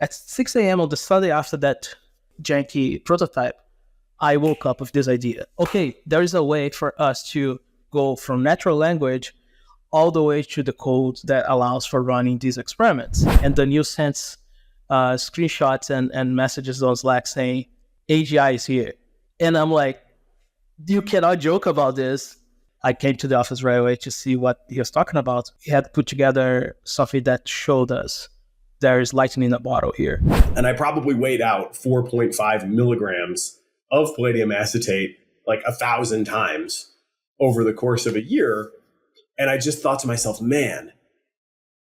At 6 a.m. on the Sunday after that janky prototype, I woke up with this idea. Okay, there is a way for us to go from natural language all the way to the code that allows for running these experiments. And then you sent screenshots and messages on Slack saying, AGI is here. And I'm like, you cannot joke about this. I came to the office right away to see what he was talking about. He had put together something that showed us there is lightning in a bottle here. And I probably weighed out 4.5 milligrams of palladium acetate like 1,000 times over the course of a year. And I just thought to myself, man,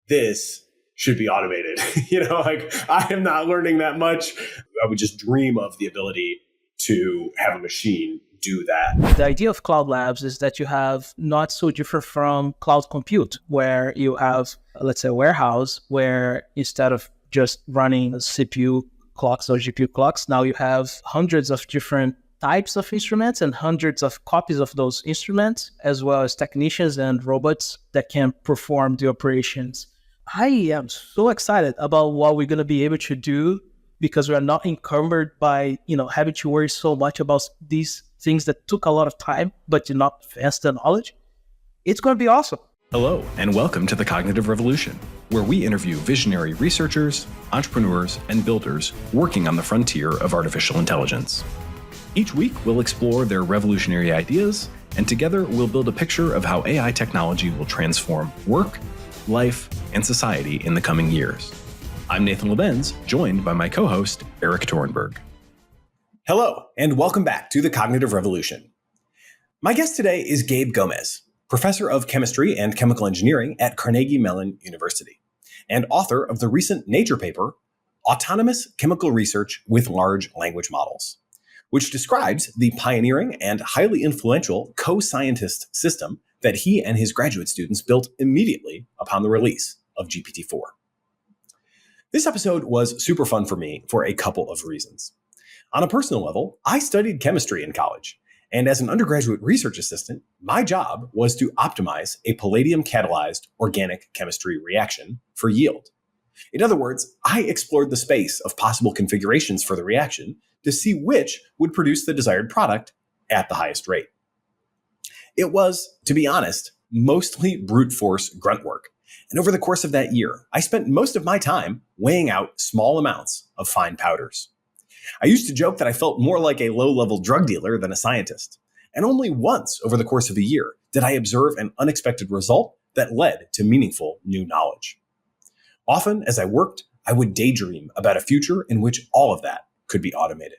this should be automated. I am not learning that much. I would just dream of the ability to have a machine do that. The idea of cloud labs is that you have not so different from cloud compute, where you have, let's say, a warehouse where instead of just running CPU clocks or GPU clocks, now you have hundreds of different types of instruments and hundreds of copies of those instruments, as well as technicians and robots that can perform the operations. I am so excited about what we're going to be able to do because we are not encumbered by, having to worry so much about these things that took a lot of time, but did not advance the knowledge. It's going to be awesome. Hello, and welcome to the Cognitive Revolution, where we interview visionary researchers, entrepreneurs, and builders working on the frontier of artificial intelligence. Each week, we'll explore their revolutionary ideas, and together we'll build a picture of how AI technology will transform work, life, and society in the coming years. I'm Nathan Lebenz, joined by my co-host, Erik Torenberg. Hello, and welcome back to the Cognitive Revolution. My guest today is Gabe Gomes, professor of chemistry and chemical engineering at Carnegie Mellon University, and author of the recent Nature paper, Autonomous Chemical Research with Large Language Models, which describes the pioneering and highly influential CoScientist system that he and his graduate students built immediately upon the release of GPT-4. This episode was super fun for me for a couple of reasons. On a personal level, I studied chemistry in college, and as an undergraduate research assistant, my job was to optimize a palladium-catalyzed organic chemistry reaction for yield. In other words, I explored the space of possible configurations for the reaction to see which would produce the desired product at the highest rate. It was, to be honest, mostly brute force grunt work. And over the course of that year, I spent most of my time weighing out small amounts of fine powders. I used to joke that I felt more like a low-level drug dealer than a scientist. And only once over the course of a year did I observe an unexpected result that led to meaningful new knowledge. Often, as I worked, I would daydream about a future in which all of that could be automated.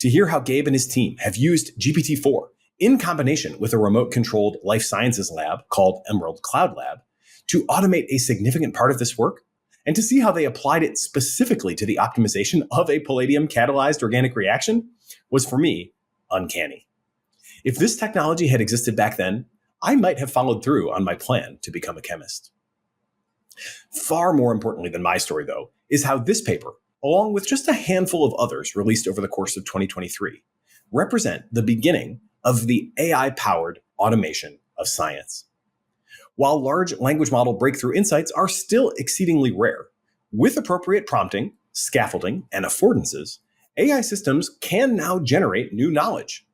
To hear how Gabe and his team have used GPT-4 in combination with a remote-controlled life sciences lab called Emerald Cloud Lab to automate a significant part of this work, and to see how they applied it specifically to the optimization of a palladium-catalyzed organic reaction was, for me, uncanny. If this technology had existed back then, I might have followed through on my plan to become a chemist. Far more importantly than my story, though, is how this paper, along with just a handful of others released over the course of 2023, represent the beginning of the AI-powered automation of science. While large language model breakthrough insights are still exceedingly rare, with appropriate prompting, scaffolding, and affordances, AI systems can now generate new knowledge.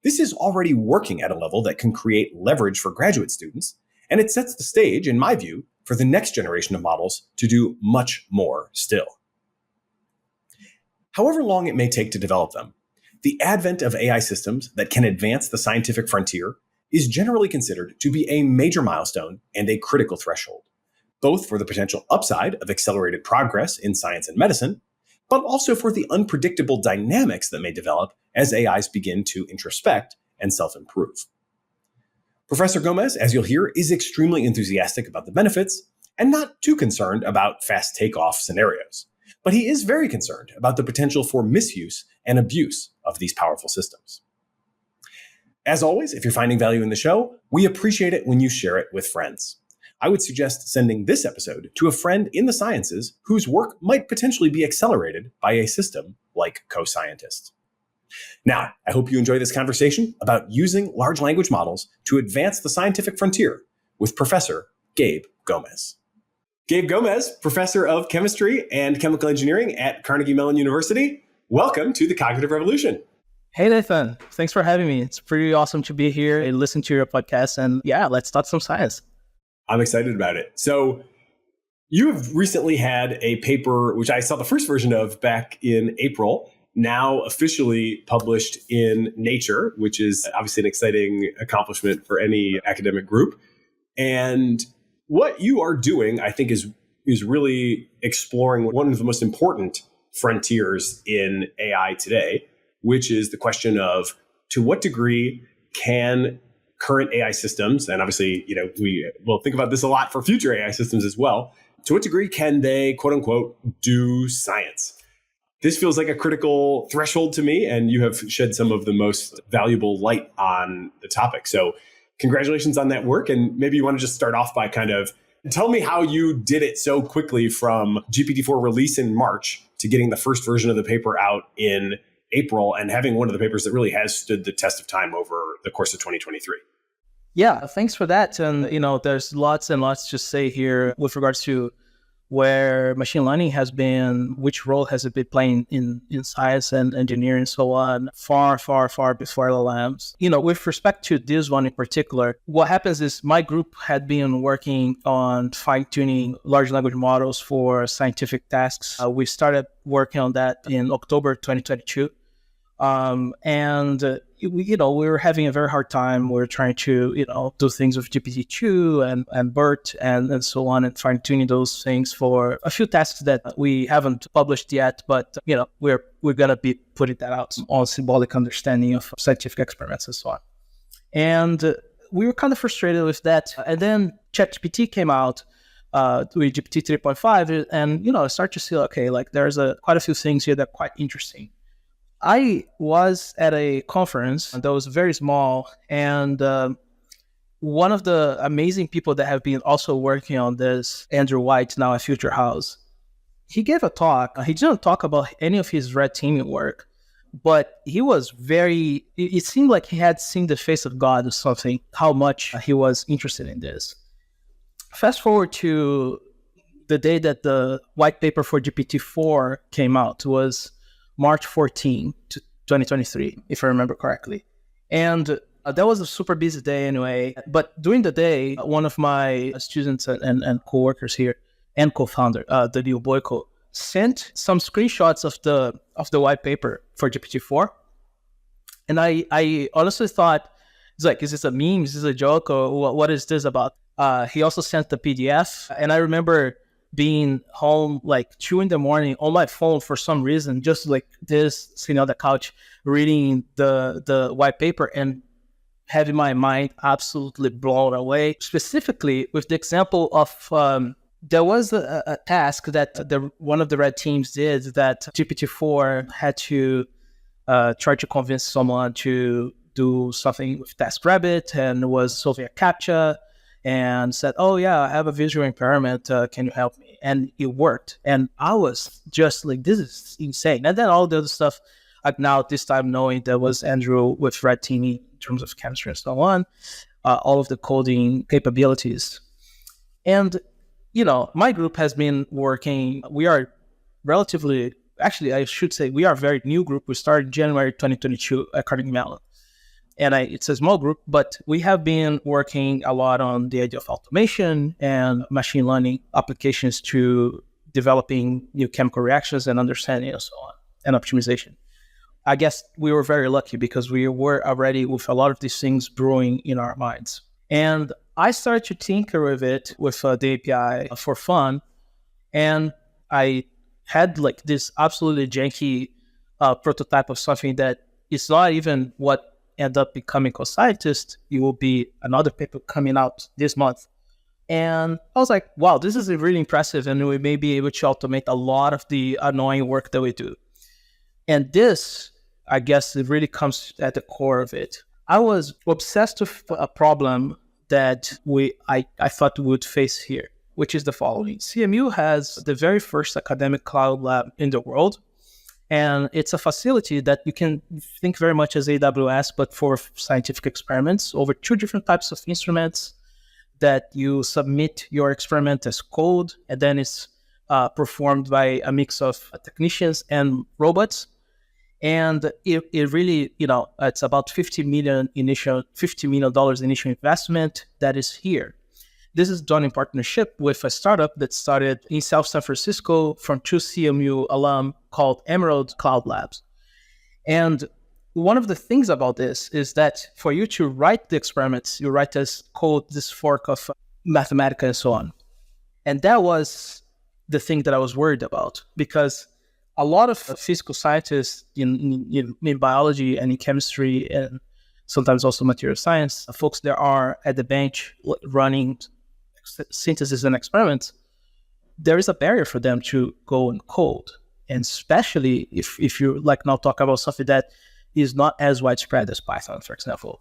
This is already working at a level that can create leverage for graduate students, and it sets the stage, in my view, for the next generation of models to do much more still. However long it may take to develop them, the advent of AI systems that can advance the scientific frontier is generally considered to be a major milestone and a critical threshold, both for the potential upside of accelerated progress in science and medicine, but also for the unpredictable dynamics that may develop as AIs begin to introspect and self-improve. Professor Gomes, as you'll hear, is extremely enthusiastic about the benefits and not too concerned about fast takeoff scenarios. But he is very concerned about the potential for misuse and abuse of these powerful systems. As always, if you're finding value in the show, we appreciate it when you share it with friends. I would suggest sending this episode to a friend in the sciences whose work might potentially be accelerated by a system like CoScientist. Now, I hope you enjoy this conversation about using large language models to advance the scientific frontier with Professor Gabe Gomes. Gabe Gomes, professor of chemistry and chemical engineering at Carnegie Mellon University. Welcome to the Cognitive Revolution. Hey, Nathan. Thanks for having me. It's pretty awesome to be here and listen to your podcast. And yeah, let's talk some science. I'm excited about it. So you have recently had a paper, which I saw the first version of back in April, now officially published in Nature, which is obviously an exciting accomplishment for any academic group. And what you are doing, I think, is really exploring one of the most important frontiers in AI today, which is the question of to what degree can current AI systems, and obviously, we will think about this a lot for future AI systems as well, to what degree can they, quote unquote, do science? This feels like a critical threshold to me, and you have shed some of the most valuable light on the topic. So congratulations on that work. And maybe you want to just start off by kind of tell me how you did it so quickly from GPT-4 release in March to getting the first version of the paper out in April and having one of the papers that really has stood the test of time over the course of 2023. Yeah, thanks for that. And, there's lots and lots to say here with regards to where machine learning has been, which role has it been playing in science and engineering and so on, far, far, far before LLMs. With respect to this one in particular, what happens is my group had been working on fine-tuning large language models for scientific tasks. We started working on that in October 2022. We were having a very hard time. We were trying to, do things with GPT-2 and BERT and so on, and fine-tuning those things for a few tasks that we haven't published yet, but, we're going to be putting that out on symbolic understanding of scientific experiments and so on. And we were kind of frustrated with that. And then ChatGPT came out with GPT 3.5, and, I started to see, okay, there's quite a few things here that are quite interesting. I was at a conference that was very small, and one of the amazing people that have been also working on this, Andrew White, now at Future House, he gave a talk. He didn't talk about any of his red teaming work, but he was it seemed like he had seen the face of God or something, how much he was interested in this. Fast forward to the day that the white paper for GPT-4 came out was March 14, 2023, if I remember correctly. And that was a super busy day anyway. But during the day, one of my students and co-workers here and co-founder, Daniel Boyko, sent some screenshots of the white paper for GPT-4. And I honestly thought, it's like, is this a meme? Is this a joke? Or what is this about? He also sent the PDF. And I remember being home 2 a.m. on my phone for some reason, just like this, sitting on the couch, reading the white paper and having my mind absolutely blown away. Specifically with the example of, there was a task that one of the red teams did that GPT-4 had to try to convince someone to do something with TaskRabbit, and was solving a CAPTCHA, and said, oh yeah, I have a visual impairment, can you help me? And it worked. And I was just like, this is insane. And then all the other stuff, like now this time knowing there was Andrew with red teaming in terms of chemistry and so on, all of the coding capabilities. And, my group has been working, we are relatively, actually I should say we are a very new group. We started January 2022 at Carnegie Mellon. And it's a small group, but we have been working a lot on the idea of automation and machine learning applications to developing new chemical reactions and understanding and so on, and optimization. I guess we were very lucky because we were already with a lot of these things brewing in our minds. And I started to tinker with it with the API for fun. And I had this absolutely janky prototype of something that is not even what end up becoming CoScientist. It will be another paper coming out this month. And I was like, wow, this is really impressive. And we may be able to automate a lot of the annoying work that we do. And this, I guess, it really comes at the core of it. I was obsessed with a problem that I thought we would face here, which is the following. CMU has the very first academic cloud lab in the world. And it's a facility that you can think very much as AWS, but for scientific experiments over 2 different types of instruments that you submit your experiment as code, and then it's performed by a mix of technicians and robots. And it really, it's about $50 million initial investment that is here. This is done in partnership with a startup that started in South San Francisco from 2 CMU alum called Emerald Cloud Labs. And one of the things about this is that for you to write the experiments, you write as code, this fork of Mathematica and so on. And that was the thing that I was worried about, because a lot of physical scientists in biology and in chemistry and sometimes also material science, folks that are at the bench running synthesis and experiments, there is a barrier for them to go and code. And especially if you like now talk about something that is not as widespread as Python, for example.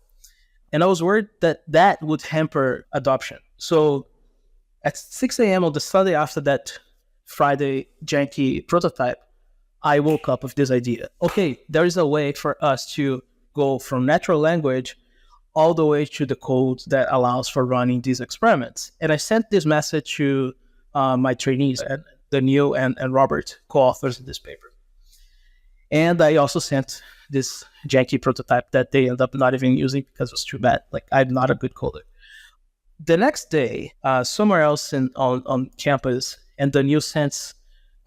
And I was worried that would hamper adoption. So at 6 a.m. on the Sunday after that Friday janky prototype, I woke up with this idea. Okay, there is a way for us to go from natural language all the way to the code that allows for running these experiments. And I sent this message to my trainees, Daniel and Robert, co-authors of this paper. And I also sent this janky prototype that they ended up not even using because it was too bad. Like, I'm not a good coder. The next day, somewhere else on campus, and Daniel sends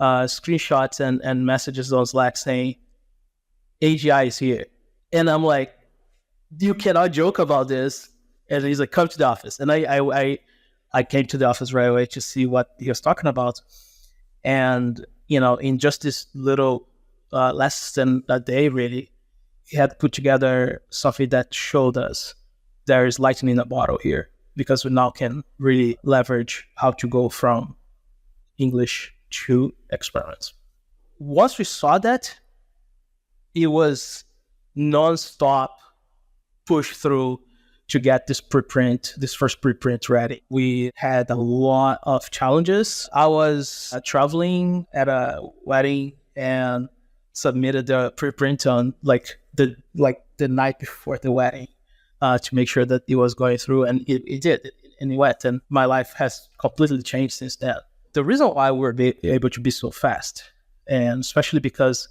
screenshots and messages on Slack saying, AGI is here. And I'm like, you cannot joke about this. And he's like, come to the office. And I came to the office right away to see what he was talking about. And, in just this little less than a day, really, he had put together something that showed us there is lightning in a bottle here, because we now can really leverage how to go from English to experiments. Once we saw that, it was nonstop push through to get this first preprint ready. We had a lot of challenges. I was traveling at a wedding and submitted the preprint on the night before the wedding to make sure that it was going through, and it did, and it went. And my life has completely changed since then. The reason why we're able to be so fast, and especially because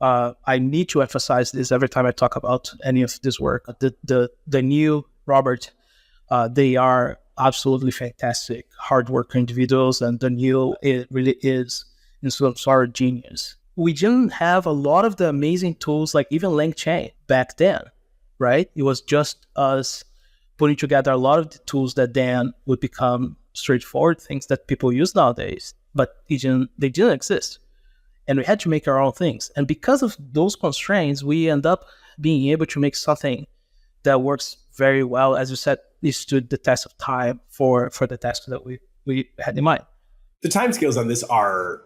I need to emphasize this every time I talk about any of this work. The new Robert, they are absolutely fantastic, hardworking individuals, and the new, it really is in some sort of genius. We didn't have a lot of the amazing tools, like even LangChain back then, right? It was just us putting together a lot of the tools that then would become straightforward things that people use nowadays, but they didn't exist. And we had to make our own things. And because of those constraints, we end up being able to make something that works very well. As you said, it stood the test of time for the task that we had in mind. The timescales on this are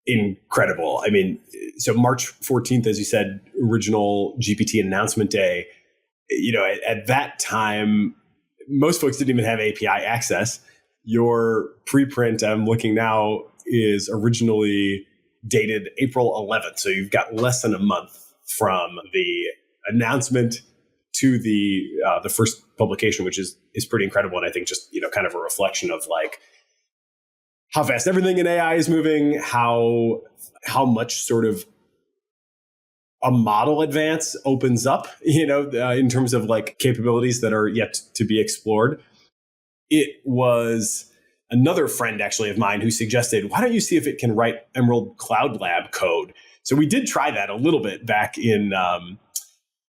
incredible. I mean, so March 14th, as you said, original GPT announcement day, at that time, most folks didn't even have API access. Your preprint, I'm looking now, is originally dated April 11th. So you've got less than a month from the announcement to the first publication, which is pretty incredible. And I think just, kind of a reflection of like how fast everything in AI is moving, how much sort of a model advance opens up, in terms of like capabilities that are yet to be explored. It was another friend actually of mine who suggested, why don't you see if it can write Emerald Cloud Lab code? So we did try that a little bit back in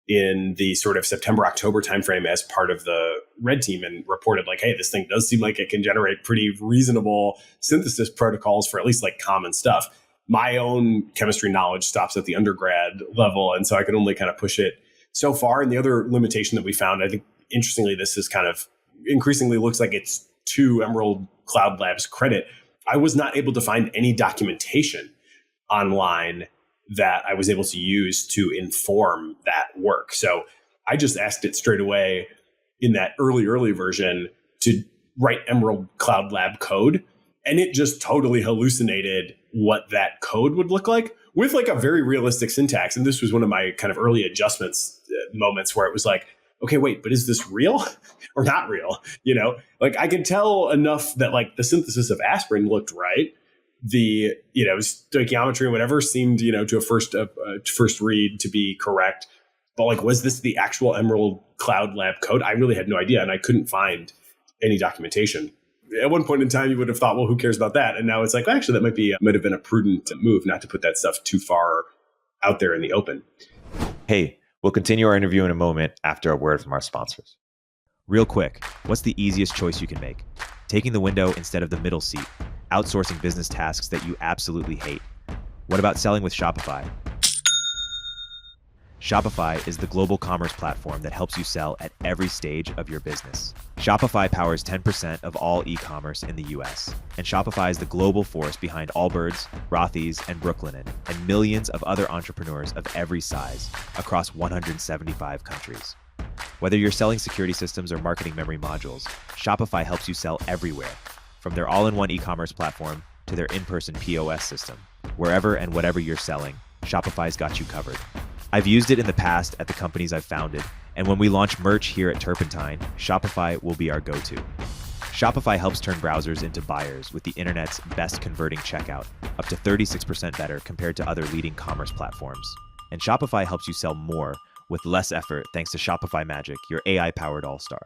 the sort of September, October timeframe as part of the red team, and reported like, hey, this thing does seem like it can generate pretty reasonable synthesis protocols for at least like common stuff. My own chemistry knowledge stops at the undergrad level, and so I could only kind of push it so far. And the other limitation that we found, I think, interestingly, this is kind of increasingly looks like it's to Emerald Cloud Labs credit. I was not able to find any documentation online that I was able to use to inform that work. So I just asked it straight away in that early version to write Emerald Cloud Lab code. And it just totally hallucinated what that code would look like with like a very realistic syntax. And this was one of my kind of early adjustments moments where it was like, okay, wait, but is this real or not real? Like I could tell enough that like the synthesis of aspirin looked right. The, stoichiometry and whatever seemed, to a first read to be correct. But like, was this the actual Emerald Cloud Lab code? I really had no idea. And I couldn't find any documentation. At one point in time, you would have thought, well, who cares about that? And now it's like, well, actually, that might have been a prudent move not to put that stuff too far out there in the open. Hey, we'll continue our interview in a moment after a word from our sponsors. Real quick, what's the easiest choice you can make? Taking the window instead of the middle seat, outsourcing business tasks that you absolutely hate. What about selling with Shopify? Shopify is the global commerce platform that helps you sell at every stage of your business. Shopify powers 10% of all e-commerce in the US, and Shopify is the global force behind Allbirds, Rothy's, and Brooklinen, and millions of other entrepreneurs of every size across 175 countries. Whether you're selling security systems or marketing memory modules, Shopify helps you sell everywhere, from their all-in-one e-commerce platform to their in-person POS system. Wherever and whatever you're selling, Shopify's got you covered. I've used it in the past at the companies I've founded, and when we launch merch here at Turpentine, Shopify will be our go-to. Shopify helps turn browsers into buyers with the internet's best converting checkout, up to 36% better compared to other leading commerce platforms. And Shopify helps you sell more with less effort thanks to Shopify Magic, your AI-powered all-star.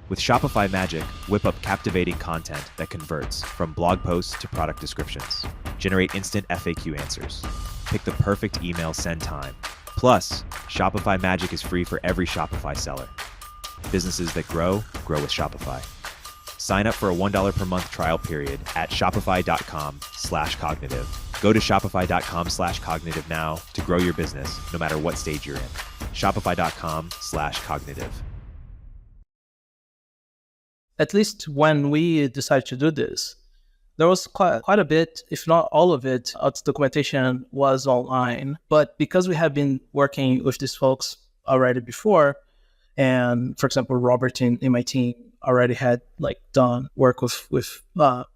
With Shopify Magic, whip up captivating content that converts from blog posts to product descriptions. Generate instant FAQ answers. Pick the perfect email send time. Plus, Shopify Magic is free for every Shopify seller. Businesses that grow with Shopify. Sign up for a $1 per month trial period at shopify.com/cognitive. Go to shopify.com/cognitive now to grow your business no matter what stage you're in. Shopify.com/cognitive. At least when we decided to do this, there was quite a bit, if not all of it, its documentation was online. But because we have been working with these folks already before, and for example, Robert in my team already had done work with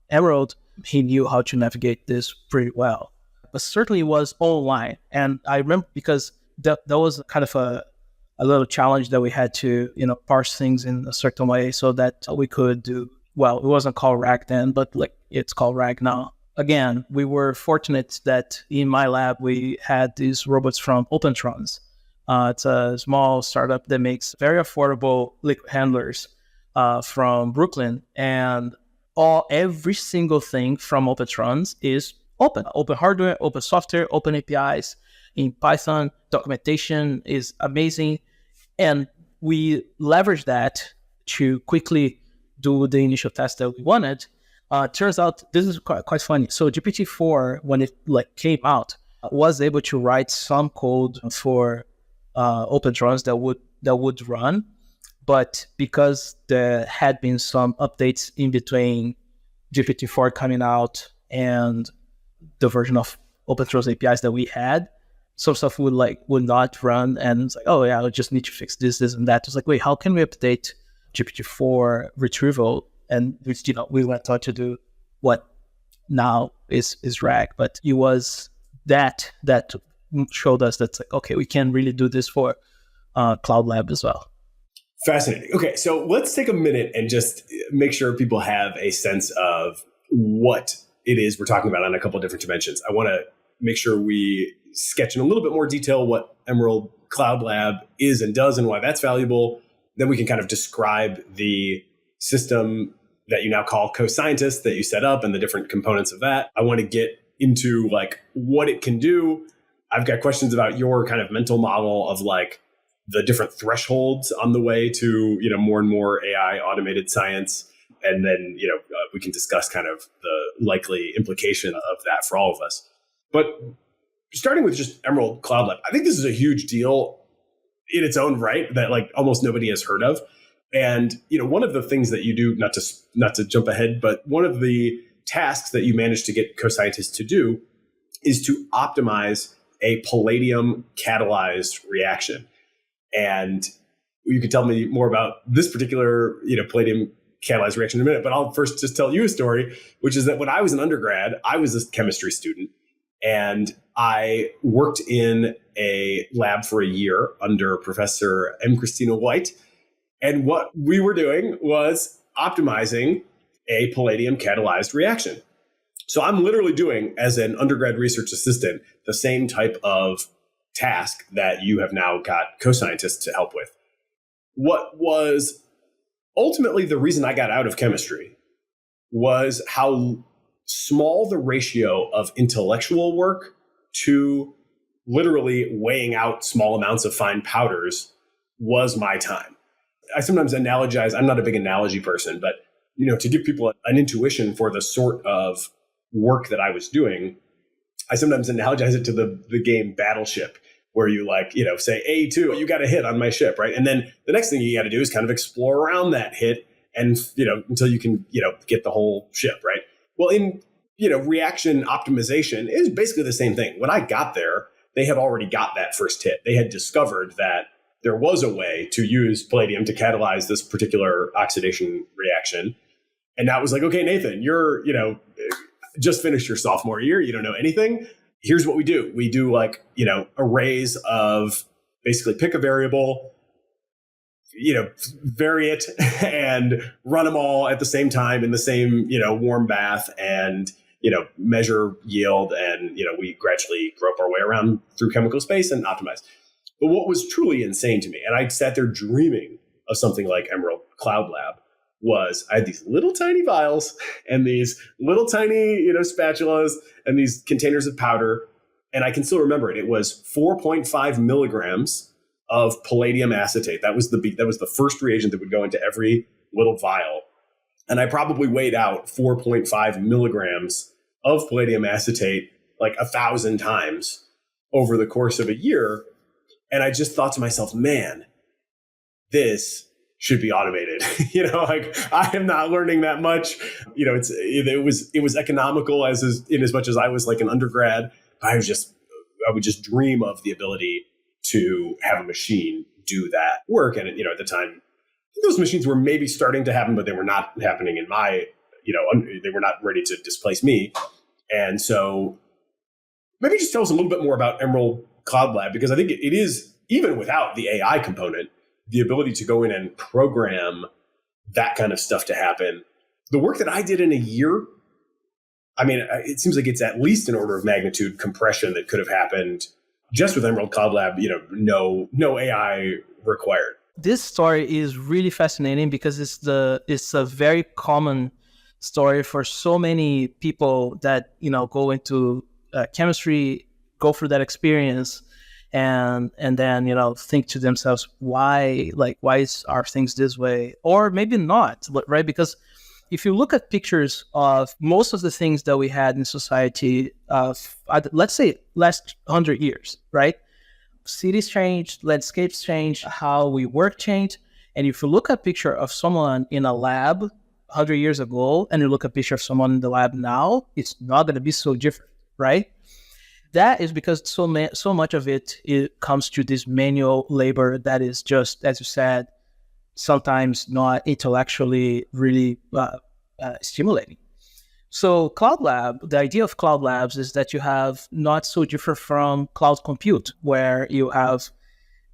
Emerald, he knew how to navigate this pretty well. But certainly it was online. And I remember because that was kind of a little challenge that we had to, parse things in a certain way so that we could do, well, it wasn't called RAG then, but it's called RAG now. Again, we were fortunate that in my lab, we had these robots from Opentrons. It's a small startup that makes very affordable liquid handlers from Brooklyn. And every single thing from Opentrons is open hardware, open software, open APIs in Python. Documentation is amazing. And we leveraged that to quickly do the initial test that we wanted. Turns out this is quite funny. So GPT-4, when it came out, was able to write some code for Opentrons that would run, but because there had been some updates in between GPT-4 coming out and the version of Opentrons APIs that we had, some stuff would not run, and it's oh yeah, I just need to fix this and that. It's wait, how can we update GPT-4 retrieval? And we went on to do what now is RAG, but it was that showed us that okay, we can really do this for Cloud Lab as well. Fascinating. Okay, so let's take a minute and just make sure people have a sense of what it is we're talking about on a couple of different dimensions. I want to make sure we sketch in a little bit more detail what Emerald Cloud Lab is and does and why that's valuable. Then we can kind of describe the system that you now call CoScientist that you set up and the different components of that. I want to get into what it can do. I've got questions about your kind of mental model of the different thresholds on the way to, more and more AI automated science. And then, we can discuss kind of the likely implication of that for all of us. But starting with just Emerald Cloud Lab, I think this is a huge deal in its own right that almost nobody has heard of. And, one of the things that you do, not to jump ahead, but one of the tasks that you managed to get CoScientist to do is to optimize a palladium catalyzed reaction. And you can tell me more about this particular, palladium catalyzed reaction in a minute, but I'll first just tell you a story, which is that when I was an undergrad, I was a chemistry student and I worked in a lab for a year under Professor M. Christina White. And what we were doing was optimizing a palladium catalyzed reaction. So I'm literally doing, as an undergrad research assistant, the same type of task that you have now got CoScientists to help with. What was ultimately the reason I got out of chemistry was how small the ratio of intellectual work to literally weighing out small amounts of fine powders was my time. I sometimes analogize, I'm not a big analogy person, but to give people an intuition for the sort of work that I was doing, I sometimes analogize it to the game Battleship, where you say A2, you got a hit on my ship, right? And then the next thing you got to do is kind of explore around that hit and, until you can, get the whole ship, right? Well, in, reaction optimization is basically the same thing. When I got there, they had already got that first hit. They had discovered that there was a way to use palladium to catalyze this particular oxidation reaction. And that was like, okay, Nathan, you're, just finished your sophomore year. You don't know anything. Here's what we do. We do arrays of basically pick a variable, vary it and run them all at the same time in the same, warm bath and, measure yield. And, we gradually grope our way around through chemical space and optimize. But what was truly insane to me, and I sat there dreaming of something like Emerald Cloud Lab, was I had these little tiny vials and these little tiny, spatulas and these containers of powder. And I can still remember it. It was 4.5 milligrams of palladium acetate. That was the first reagent that would go into every little vial. And I probably weighed out 4.5 milligrams of palladium acetate like 1,000 times over the course of a year. And I just thought to myself, man, this should be automated. I am not learning that much. It was economical in as much as I was like an undergrad. I would just dream of the ability to have a machine do that work. And at the time, those machines were maybe starting to happen, but they were not happening in my, they were not ready to displace me. And so maybe just tell us a little bit more about Emerald Cloud Lab, because I think it is, even without the AI component, the ability to go in and program that kind of stuff to happen. The work that I did in a year, it seems like it's at least an order of magnitude compression that could have happened just with Emerald Cloud Lab, no AI required. This story is really fascinating because it's a very common story for so many people that, go into chemistry, go through that experience, and then, think to themselves, why are things this way? Or maybe not, right? Because if you look at pictures of most of the things that we had in society of, let's say, last 100 years, right? Cities changed, landscapes changed, how we work changed. And if you look at a picture of someone in a lab 100 years ago, and you look at a picture of someone in the lab now, it's not going to be so different, right? That is because so much of it comes to this manual labor that is just, as you said, sometimes not intellectually really stimulating. So Cloud Lab, the idea of Cloud Labs is that you have not so different from cloud compute, where you have,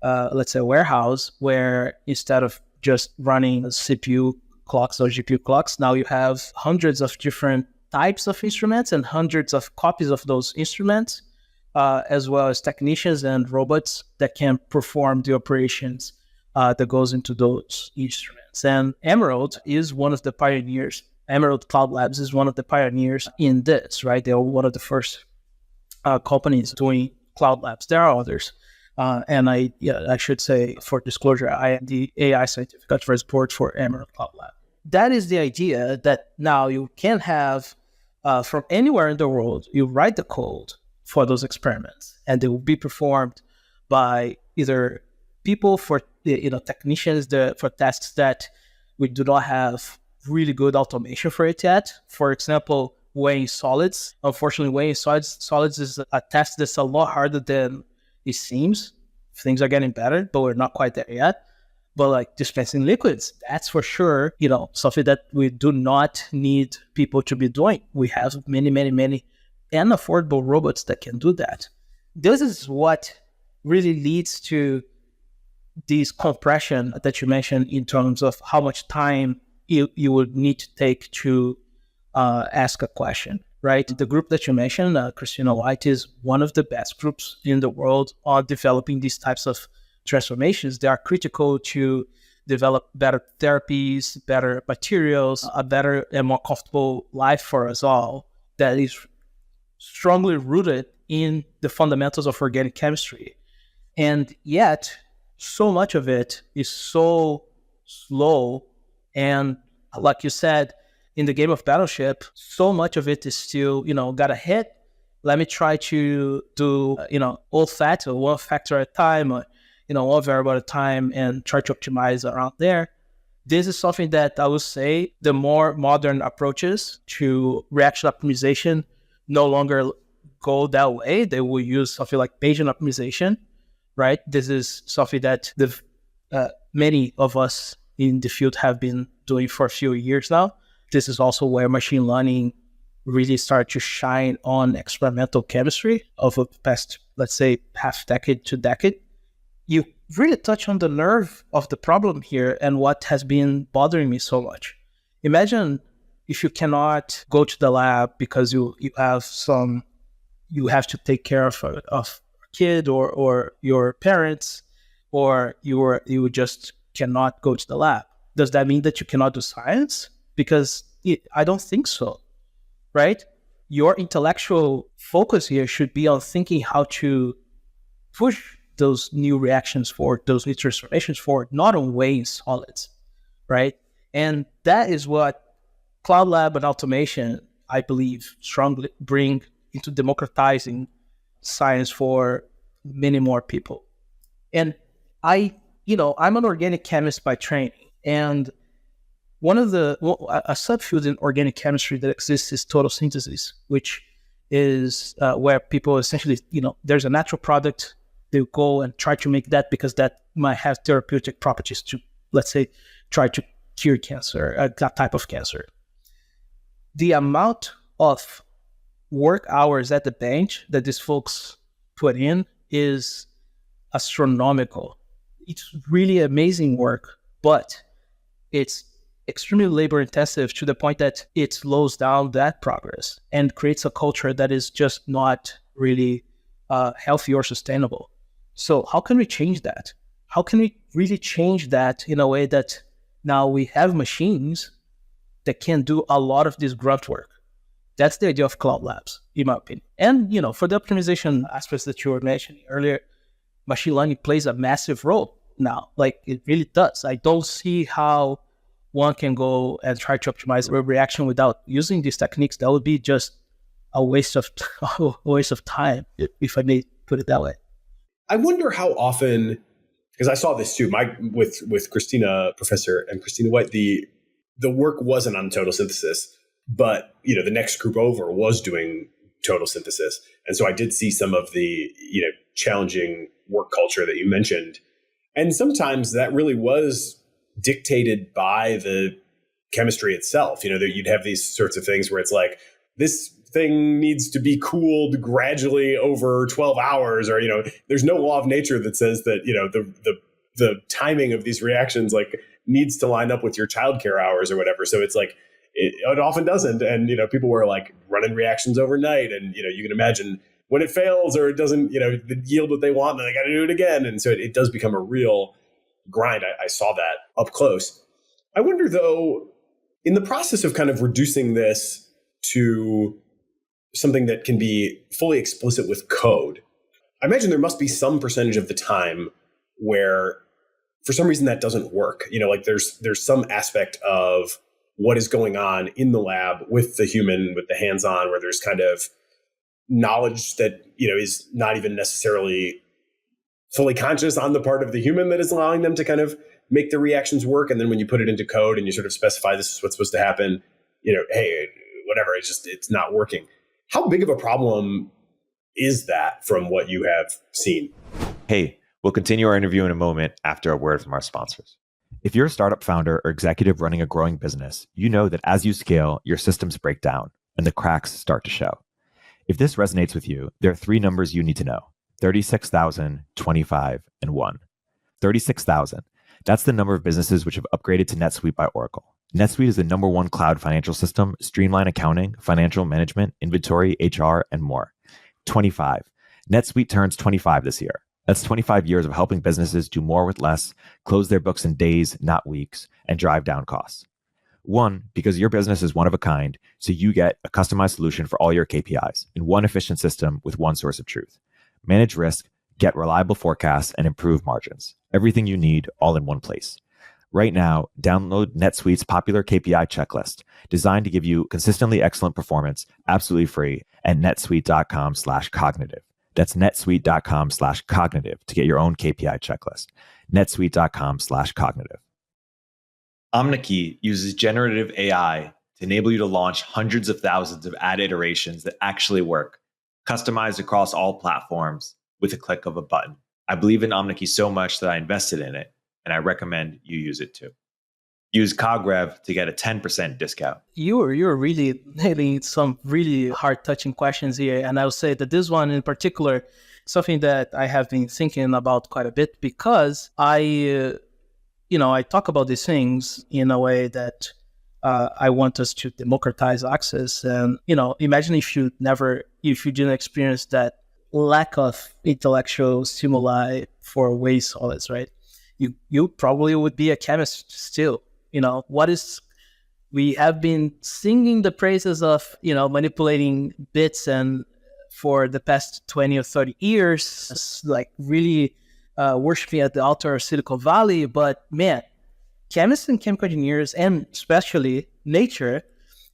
let's say, a warehouse where instead of just running CPU clocks or GPU clocks, now you have hundreds of different types of instruments and hundreds of copies of those instruments, as well as technicians and robots that can perform the operations that goes into those instruments. And Emerald is one of the pioneers. Emerald Cloud Labs is one of the pioneers in this, right? They are one of the first companies doing cloud labs. There are others. And I should say, for disclosure, I am the AI scientific advice board for Emerald Cloud Lab. That is the idea that now you can have from anywhere in the world, you write the code for those experiments, and they will be performed by either people for technicians for tasks that we do not have really good automation for it yet. For example, weighing solids. Unfortunately, weighing solids is a task that's a lot harder than it seems. Things are getting better, but we're not quite there yet. But like dispensing liquids, that's for sure, something that we do not need people to be doing. We have many and affordable robots that can do that. This is what really leads to this compression that you mentioned in terms of how much time you would need to take to ask a question, right? The group that you mentioned, Christina White, is one of the best groups in the world on developing these types of transformations. They are critical to develop better therapies, better materials, a better and more comfortable life for us all that is strongly rooted in the fundamentals of organic chemistry. And yet, so much of it is so slow. And like you said, in the game of Battleship, so much of it is still, got a hit. Let me try to do, old fat or one factor at a time, or, one variable at a time, and try to optimize around there. This is something that I would say the more modern approaches to reaction optimization no longer go that way. They will use something like Bayesian optimization, right? This is something that many of us in the field have been doing for a few years now. This is also where machine learning really started to shine on experimental chemistry over the past, let's say, half decade to decade. You really touch on the nerve of the problem here and what has been bothering me so much. Imagine if you cannot go to the lab because you have to take care of a kid or your parents, or you just cannot go to the lab. Does that mean that you cannot do science? Because I don't think so, right? Your intellectual focus here should be on thinking how to push those new reactions forward, those new transformations forward, not on weighing solids, right? And that is what Cloud Lab and automation, I believe, strongly bring into democratizing science for many more people. And I'm an organic chemist by training, and a subfield in organic chemistry that exists is total synthesis, which is where people essentially, there's a natural product, they go and try to make that because that might have therapeutic properties to, let's say, try to cure cancer, that type of cancer. The amount of work hours at the bench that these folks put in is astronomical. It's really amazing work, but it's extremely labor intensive to the point that it slows down that progress and creates a culture that is just not really healthy or sustainable. So how can we change that? How can we really change that in a way that now we have machines that can do a lot of this grunt work? That's the idea of cloud labs, in my opinion. And, for the optimization aspects that you were mentioning earlier, machine learning plays a massive role now. Like, it really does. I don't see how one can go and try to optimize a reaction without using these techniques. That would be just a waste of time, if I may put it that way. I wonder how often, because I saw this too, with Christina, Professor and Christina White, the work wasn't on total synthesis, but the next group over was doing total synthesis. And so I did see some of the challenging work culture that you mentioned. And sometimes that really was dictated by the chemistry itself. That you'd have these sorts of things where it's like, this thing needs to be cooled gradually over 12 hours, or there's no law of nature that says that the timing of these reactions like needs to line up with your childcare hours or whatever. So it's like it often doesn't, and people were like running reactions overnight, and you can imagine when it fails or it doesn't yield what they want, then they got to do it again, and so it does become a real grind. I saw that up close. I wonder though, in the process of kind of reducing this to something that can be fully explicit with code, I imagine there must be some percentage of the time where for some reason that doesn't work. Like there's some aspect of what is going on in the lab with the human, with the hands-on, where there's kind of knowledge that, is not even necessarily fully conscious on the part of the human that is allowing them to kind of make the reactions work. And then when you put it into code and you sort of specify this is what's supposed to happen, hey, whatever, it's not working. How big of a problem is that from what you have seen? Hey, we'll continue our interview in a moment after a word from our sponsors. If you're a startup founder or executive running a growing business, you know that as you scale, your systems break down and the cracks start to show. If this resonates with you, there are 3 numbers you need to know: 36,000, 25, and 1. 36,000. That's the number of businesses which have upgraded to NetSuite by Oracle. NetSuite is the number one cloud financial system, streamline accounting, financial management, inventory, HR, and more. 25. NetSuite turns 25 this year. That's 25 years of helping businesses do more with less, close their books in days, not weeks, and drive down costs. 1, because your business is one of a kind, so you get a customized solution for all your KPIs in one efficient system with one source of truth. Manage risk, get reliable forecasts, and improve margins. Everything you need all in one place. Right now, download NetSuite's popular KPI checklist, designed to give you consistently excellent performance, absolutely free, at netsuite.com/cognitive. That's netsuite.com/cognitive to get your own KPI checklist. netsuite.com/cognitive. Omneky uses generative AI to enable you to launch hundreds of thousands of ad iterations that actually work, customized across all platforms with a click of a button. I believe in Omneky so much that I invested in it, and I recommend you use it too. Use CogRev to get a 10% discount. You're really nailing some really heart-touching questions here, and I would say that this one in particular, something that I have been thinking about quite a bit, because I talk about these things in a way that I want us to democratize access. And imagine if you didn't experience that lack of intellectual stimuli for way solids, right? You probably would be a chemist still. We have been singing the praises of manipulating bits and for the past 20 or 30 years, like really worshiping at the altar of Silicon Valley. But man, chemists and chemical engineers, and especially nature,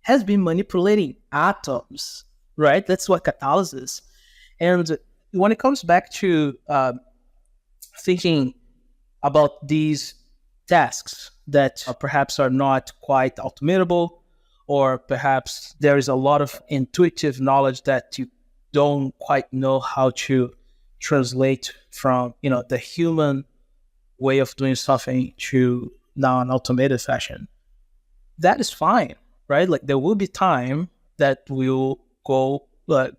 has been manipulating atoms, right? That's what catalysis is. And when it comes back to thinking about these tasks that perhaps are not quite automatable, or perhaps there is a lot of intuitive knowledge that you don't quite know how to translate from the human way of doing something to now an automated fashion. That is fine, right? Like there will be time that will go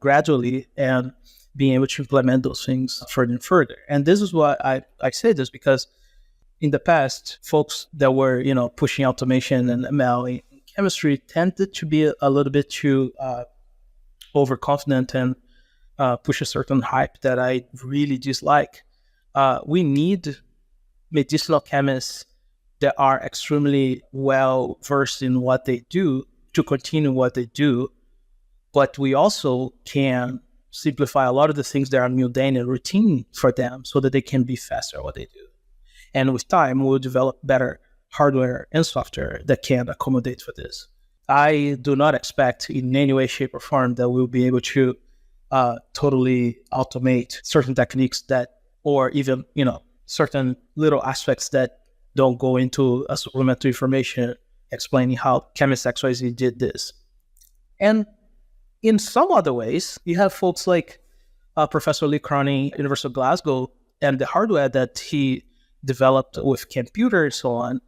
gradually and being able to implement those things further and further. And this is why I say this, because in the past, folks that were pushing automation and ML in chemistry tended to be a little bit too overconfident and push a certain hype that I really dislike. We need medicinal chemists that are extremely well versed in what they do to continue what they do, but we also can simplify a lot of the things that are mundane and routine for them so that they can be faster at what they do. And with time, we'll develop better hardware and software that can accommodate for this. I do not expect in any way, shape, or form that we'll be able to totally automate certain techniques or even, certain little aspects that don't go into a supplementary information explaining how chemist XYZ did this. And in some other ways, you have folks like Professor Lee Cronin, University of Glasgow, and the hardware that he developed with computers and so on,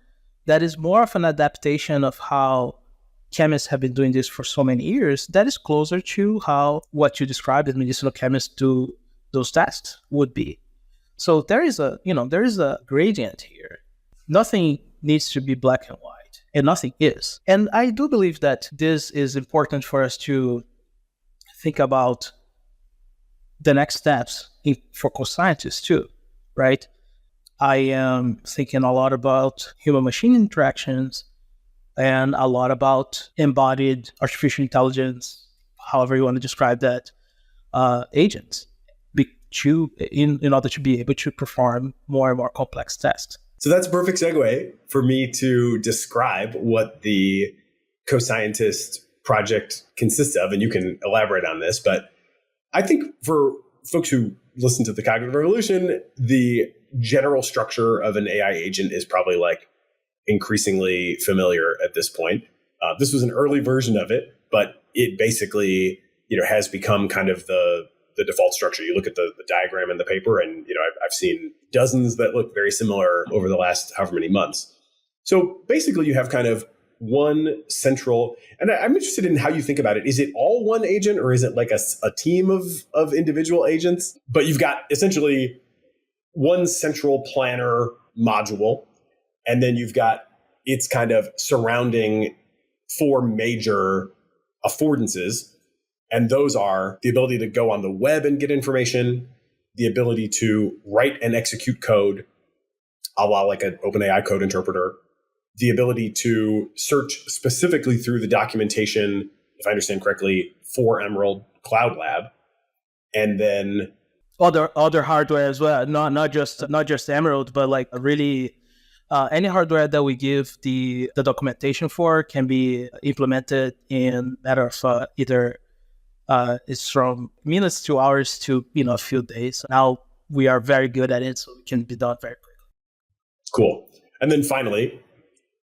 that is more of an adaptation of how chemists have been doing this for so many years. That is closer to how what you described as medicinal chemists do those tasks would be. So there is a gradient here. Nothing needs to be black and white, and nothing is. And I do believe that this is important for us to think about the next steps for CoScientists too, right? I am thinking a lot about human-machine interactions and a lot about embodied artificial intelligence, however you want to describe that, agents, in order to be able to perform more and more complex tasks. So that's a perfect segue for me to describe what the CoScientist project consists of, and you can elaborate on this. But I think for folks who listen to the Cognitive Revolution, the general structure of an AI agent is probably like increasingly familiar at this point. This was an early version of it, but it basically, has become kind of the default structure. You look at the diagram in the paper, and I've seen dozens that look very similar over the last however many months. So basically, you have kind of one central, and I'm interested in how you think about it. Is it all one agent, or is it like a team of individual agents? But you've got essentially one central planner module, and then you've got its kind of surrounding 4 major affordances. And those are the ability to go on the web and get information, the ability to write and execute code, a la like an OpenAI code interpreter, the ability to search specifically through the documentation, if I understand correctly, for Emerald Cloud Lab, and then other hardware as well, not just Emerald, but like really any hardware that we give the documentation for can be implemented in a matter of either it's from minutes to hours to a few days. Now we are very good at it, so it can be done very quickly. Cool. And then finally,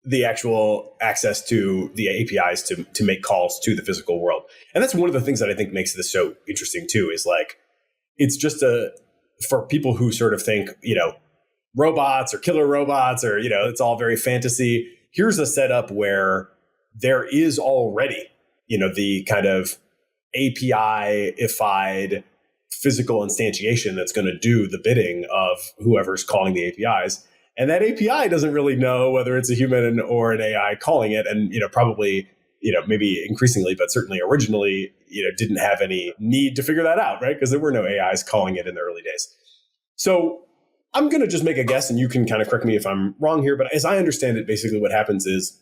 the actual access to the APIs to make calls to the physical world. And that's one of the things that I think makes this so interesting too, is like, it's just for people who sort of think, robots or killer robots or, it's all very fantasy. Here's a setup where there is already, the kind of API-ified physical instantiation that's going to do the bidding of whoever's calling the APIs. And that API doesn't really know whether it's a human or an AI calling it. And, probably, maybe increasingly, but certainly originally, didn't have any need to figure that out, right? Because there were no AIs calling it in the early days. So I'm going to just make a guess, and you can kind of correct me if I'm wrong here. But as I understand it, basically what happens is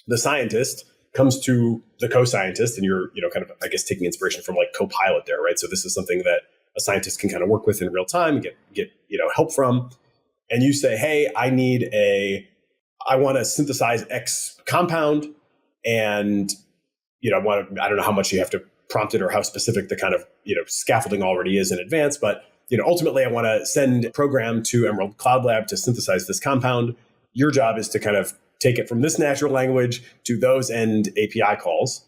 the scientist comes to the co-scientist, and you're, kind of, I guess, taking inspiration from like Copilot there, right? So this is something that a scientist can kind of work with in real time and get help from. And you say, hey, I want to synthesize X compound, and I don't know how much you have to prompt it or how specific the kind of scaffolding already is in advance, but ultimately I want to send a program to Emerald Cloud Lab to synthesize this compound. Your job is to kind of take it from this natural language to those end API calls.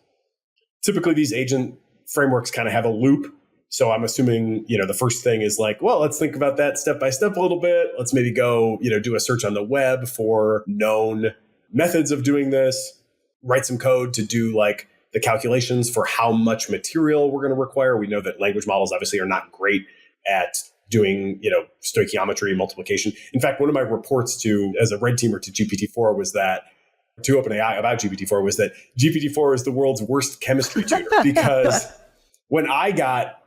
Typically, these agent frameworks kind of have a loop. So I'm assuming, the first thing is like, well, let's think about that step by step a little bit. Let's maybe go, do a search on the web for known methods of doing this, write some code to do like the calculations for how much material we're going to require. We know that language models obviously are not great at doing, stoichiometry, multiplication. In fact, one of my reports as a red teamer to GPT-4 was that, to OpenAI about GPT-4 was that GPT-4 is the world's worst chemistry tutor because when I got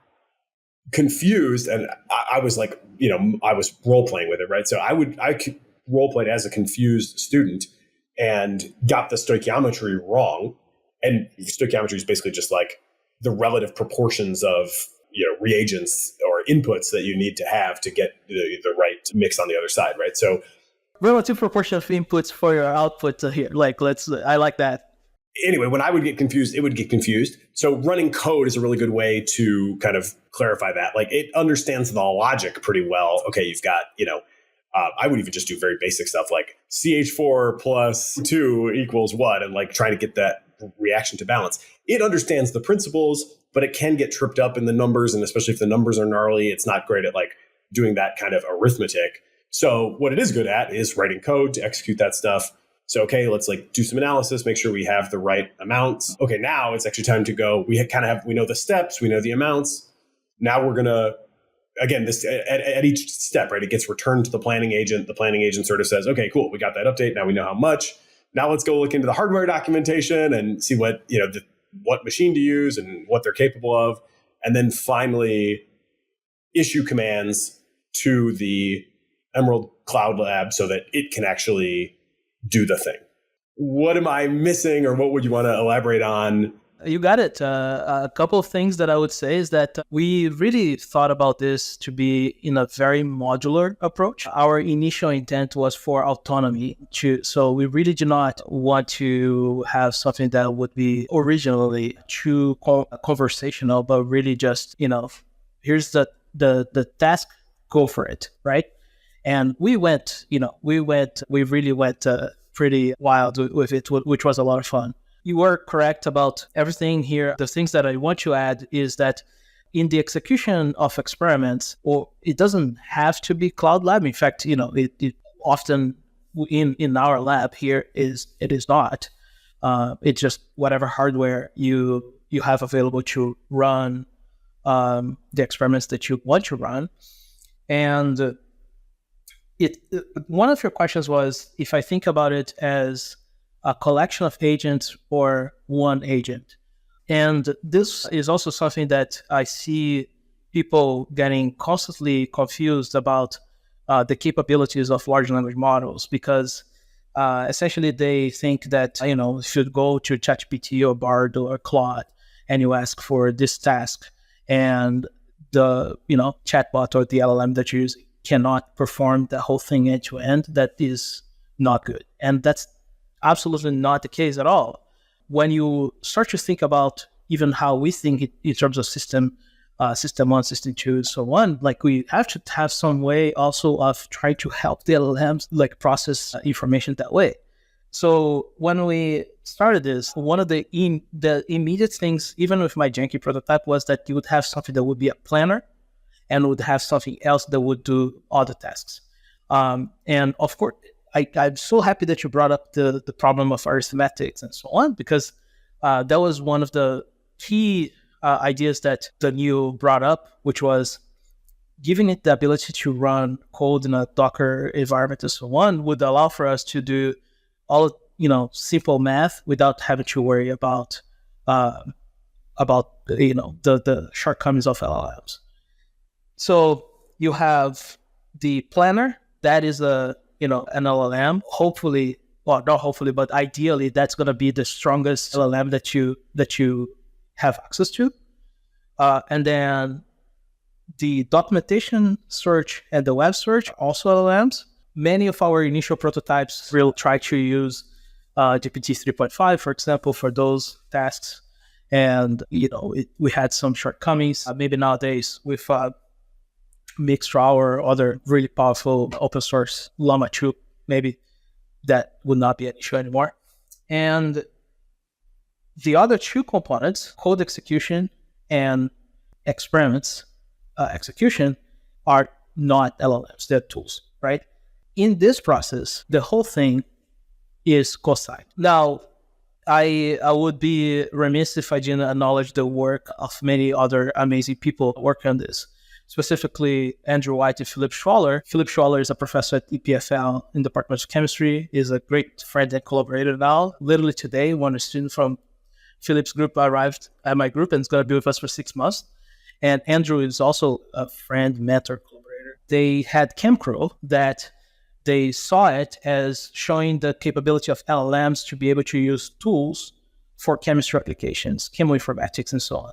confused, and I was like, I was role playing with it, right? So I role played as a confused student and got the stoichiometry wrong. And stoichiometry is basically just like the relative proportions of reagents or inputs that you need to have to get the right mix on the other side, right? So relative proportion of inputs for your output here. I like that. Anyway, when I would get confused, it would get confused. So running code is a really good way to kind of clarify that. Like it understands the logic pretty well. Okay, you've got, I would even just do very basic stuff like CH4 plus 2 equals what, and like trying to get that reaction to balance. It understands the principles, but it can get tripped up in the numbers. And especially if the numbers are gnarly, it's not great at like doing that kind of arithmetic. So what it is good at is writing code to execute that stuff. So, okay, let's like do some analysis, make sure we have the right amounts. Okay, now it's actually time to go. We know the steps, we know the amounts. Now we're going to, again, this at each step, right? It gets returned to the planning agent. The planning agent sort of says, okay, cool, we got that update. Now we know how much. Now let's go look into the hardware documentation and see what, what machine to use and what they're capable of. And then finally issue commands to the Emerald Cloud Lab so that it can actually do the thing. What am I missing, or what would you want to elaborate on? You got it. A couple of things that I would say is that we really thought about this to be in a very modular approach. Our initial intent was for autonomy, so we really do not want to have something that would be originally too conversational, but really just, here's the task, go for it, right? And we really went pretty wild with it, which was a lot of fun. You were correct about everything here. The things that I want to add is that in the execution of experiments, or it doesn't have to be Cloud Lab. In fact, it often in our lab here it is not. It's just whatever hardware you have available to run the experiments that you want to run. And One of your questions was if I think about it as a collection of agents or one agent. And this is also something that I see people getting constantly confused about the capabilities of large language models, because essentially they think that, if you go to ChatGPT or Bard or Claude and you ask for this task, and the chatbot or the LLM that you use cannot perform the whole thing end to end, that is not good. And that's absolutely not the case at all. When you start to think about even how we think in terms of system 1, system 2, so on, like we have to have some way also of trying to help the LLMs like process information that way. So when we started this, one of the immediate things, even with my janky prototype, was that you would have something that would be a planner and would have something else that would do other tasks. And of course, I'm so happy that you brought up the problem of arithmetics and so on, because that was one of the key ideas that Daniel brought up, which was giving it the ability to run code in a Docker environment and so on would allow for us to do all simple math without having to worry about the shortcomings of LLMs. So you have the planner, that is an LLM. Hopefully, well, not hopefully, but ideally, that's going to be the strongest LLM that you have access to. And then the documentation search and the web search, also LLMs. Many of our initial prototypes will try to use GPT 3.5, for example, for those tasks. And, we had some shortcomings. Maybe nowadays with Mixtral or other really powerful open source Llama 2, maybe that would not be an issue anymore. And the other two components, code execution and experiments execution, are not LLMs, they're tools, right? In this process, the whole thing is CoScientist. Now, I would be remiss if I didn't acknowledge the work of many other amazing people working on this. Specifically, Andrew White and Philip Schwaller. Philip Schwaller is a professor at EPFL in the Department of Chemistry, is a great friend and collaborator now. Literally today, one student from Philip's group arrived at my group and is going to be with us for 6 months. And Andrew is also a friend, mentor, collaborator. They had ChemCrow that they saw it as showing the capability of LLMs to be able to use tools for chemistry applications, chemoinformatics, and so on.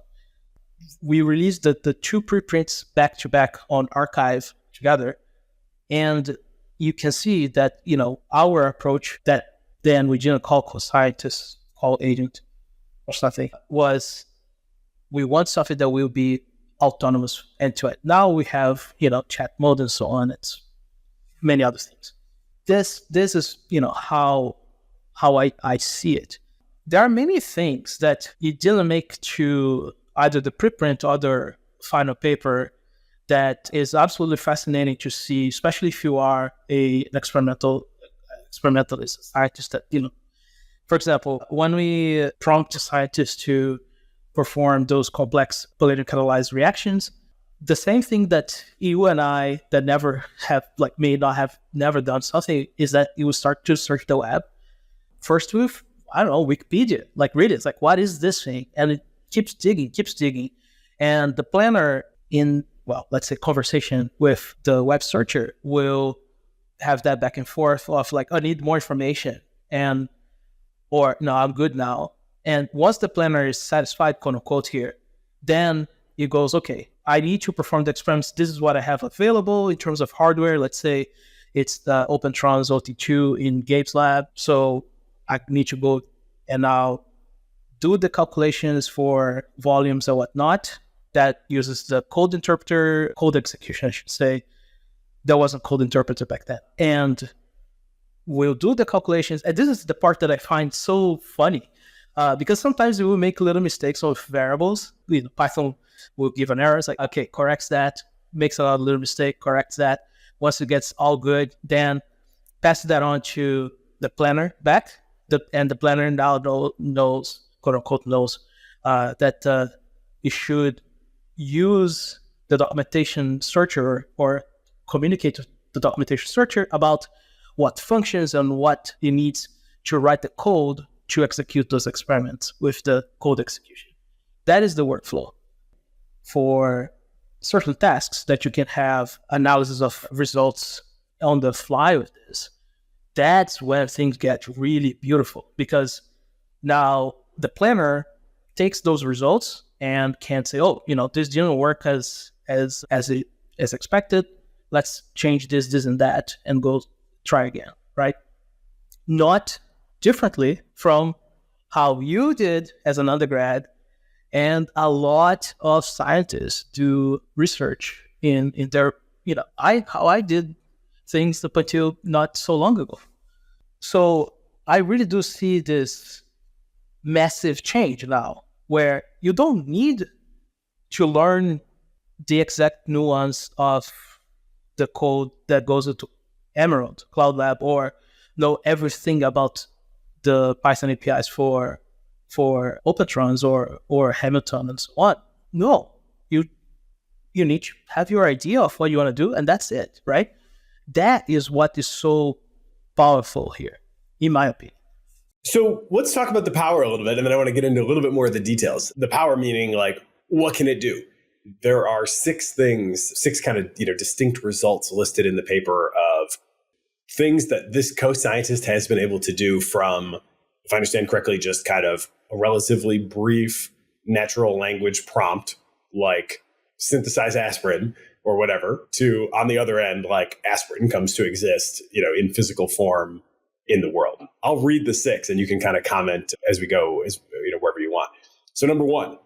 We released the two preprints back-to-back on arXiv together, and you can see that, our approach that then we didn't call CoScientist, call agent or something, was we want something that will be autonomous end-to-end. Now we have, chat mode and so on. It's many other things. This is, how I see it. There are many things that you didn't make to either the preprint or the final paper that is absolutely fascinating to see, especially if you are an experimentalist, scientist that, for example, when we prompt a scientist to perform those complex polymer catalyzed reactions, the same thing that you and I that may not have never done something is that you will start to search the web first with, Wikipedia, read it. It's like, what is this thing? And it keeps digging. And the planner let's say conversation with the web searcher will have that back and forth of I need more information or no, I'm good now. And once the planner is satisfied, quote unquote here, then it goes, okay, I need to perform the experiments. This is what I have available in terms of hardware. Let's say it's the OpenTron's OT2 in Gabe's lab. So I need to go and now do the calculations for volumes and whatnot. That uses the code interpreter, code execution, I should say. There wasn't code interpreter back then. And we'll do the calculations. And this is the part that I find so funny. Because sometimes we will make little mistakes with variables. Python will give an error. It's like, okay, corrects that, makes a little mistake, corrects that. Once it gets all good, then passes that on to the planner back. And the planner now knows, quote unquote, that you should use the documentation searcher or communicate the documentation structure about what functions and what it needs to write the code to execute those experiments with the code execution. That is the workflow. For certain tasks that you can have analysis of results on the fly with this, that's where things get really beautiful, because now the planner takes those results and can say, oh, this didn't work as expected. Let's change this and that and go try again, right? Not differently from how you did as an undergrad, and a lot of scientists do research in their, how I did things up until not so long ago. So I really do see this massive change now, where you don't need to learn the exact nuance of the code that goes into Emerald, Cloud Lab, or know everything about the Python APIs for Opentrons or Hamilton and so on. No, you need to have your idea of what you want to do, and that's it, right? That is what is so powerful here, in my opinion. So let's talk about the power a little bit, and then I want to get into a little bit more of the details. The power meaning, like, what can it do? There are six kind of distinct results listed in the paper of things that this co-scientist has been able to do from, if I understand correctly, just kind of a relatively brief natural language prompt, like synthesize aspirin or whatever, to, on the other end, like aspirin comes to exist, in physical form in the world. I'll read the six and you can kind of comment as we go, wherever you want. So number one,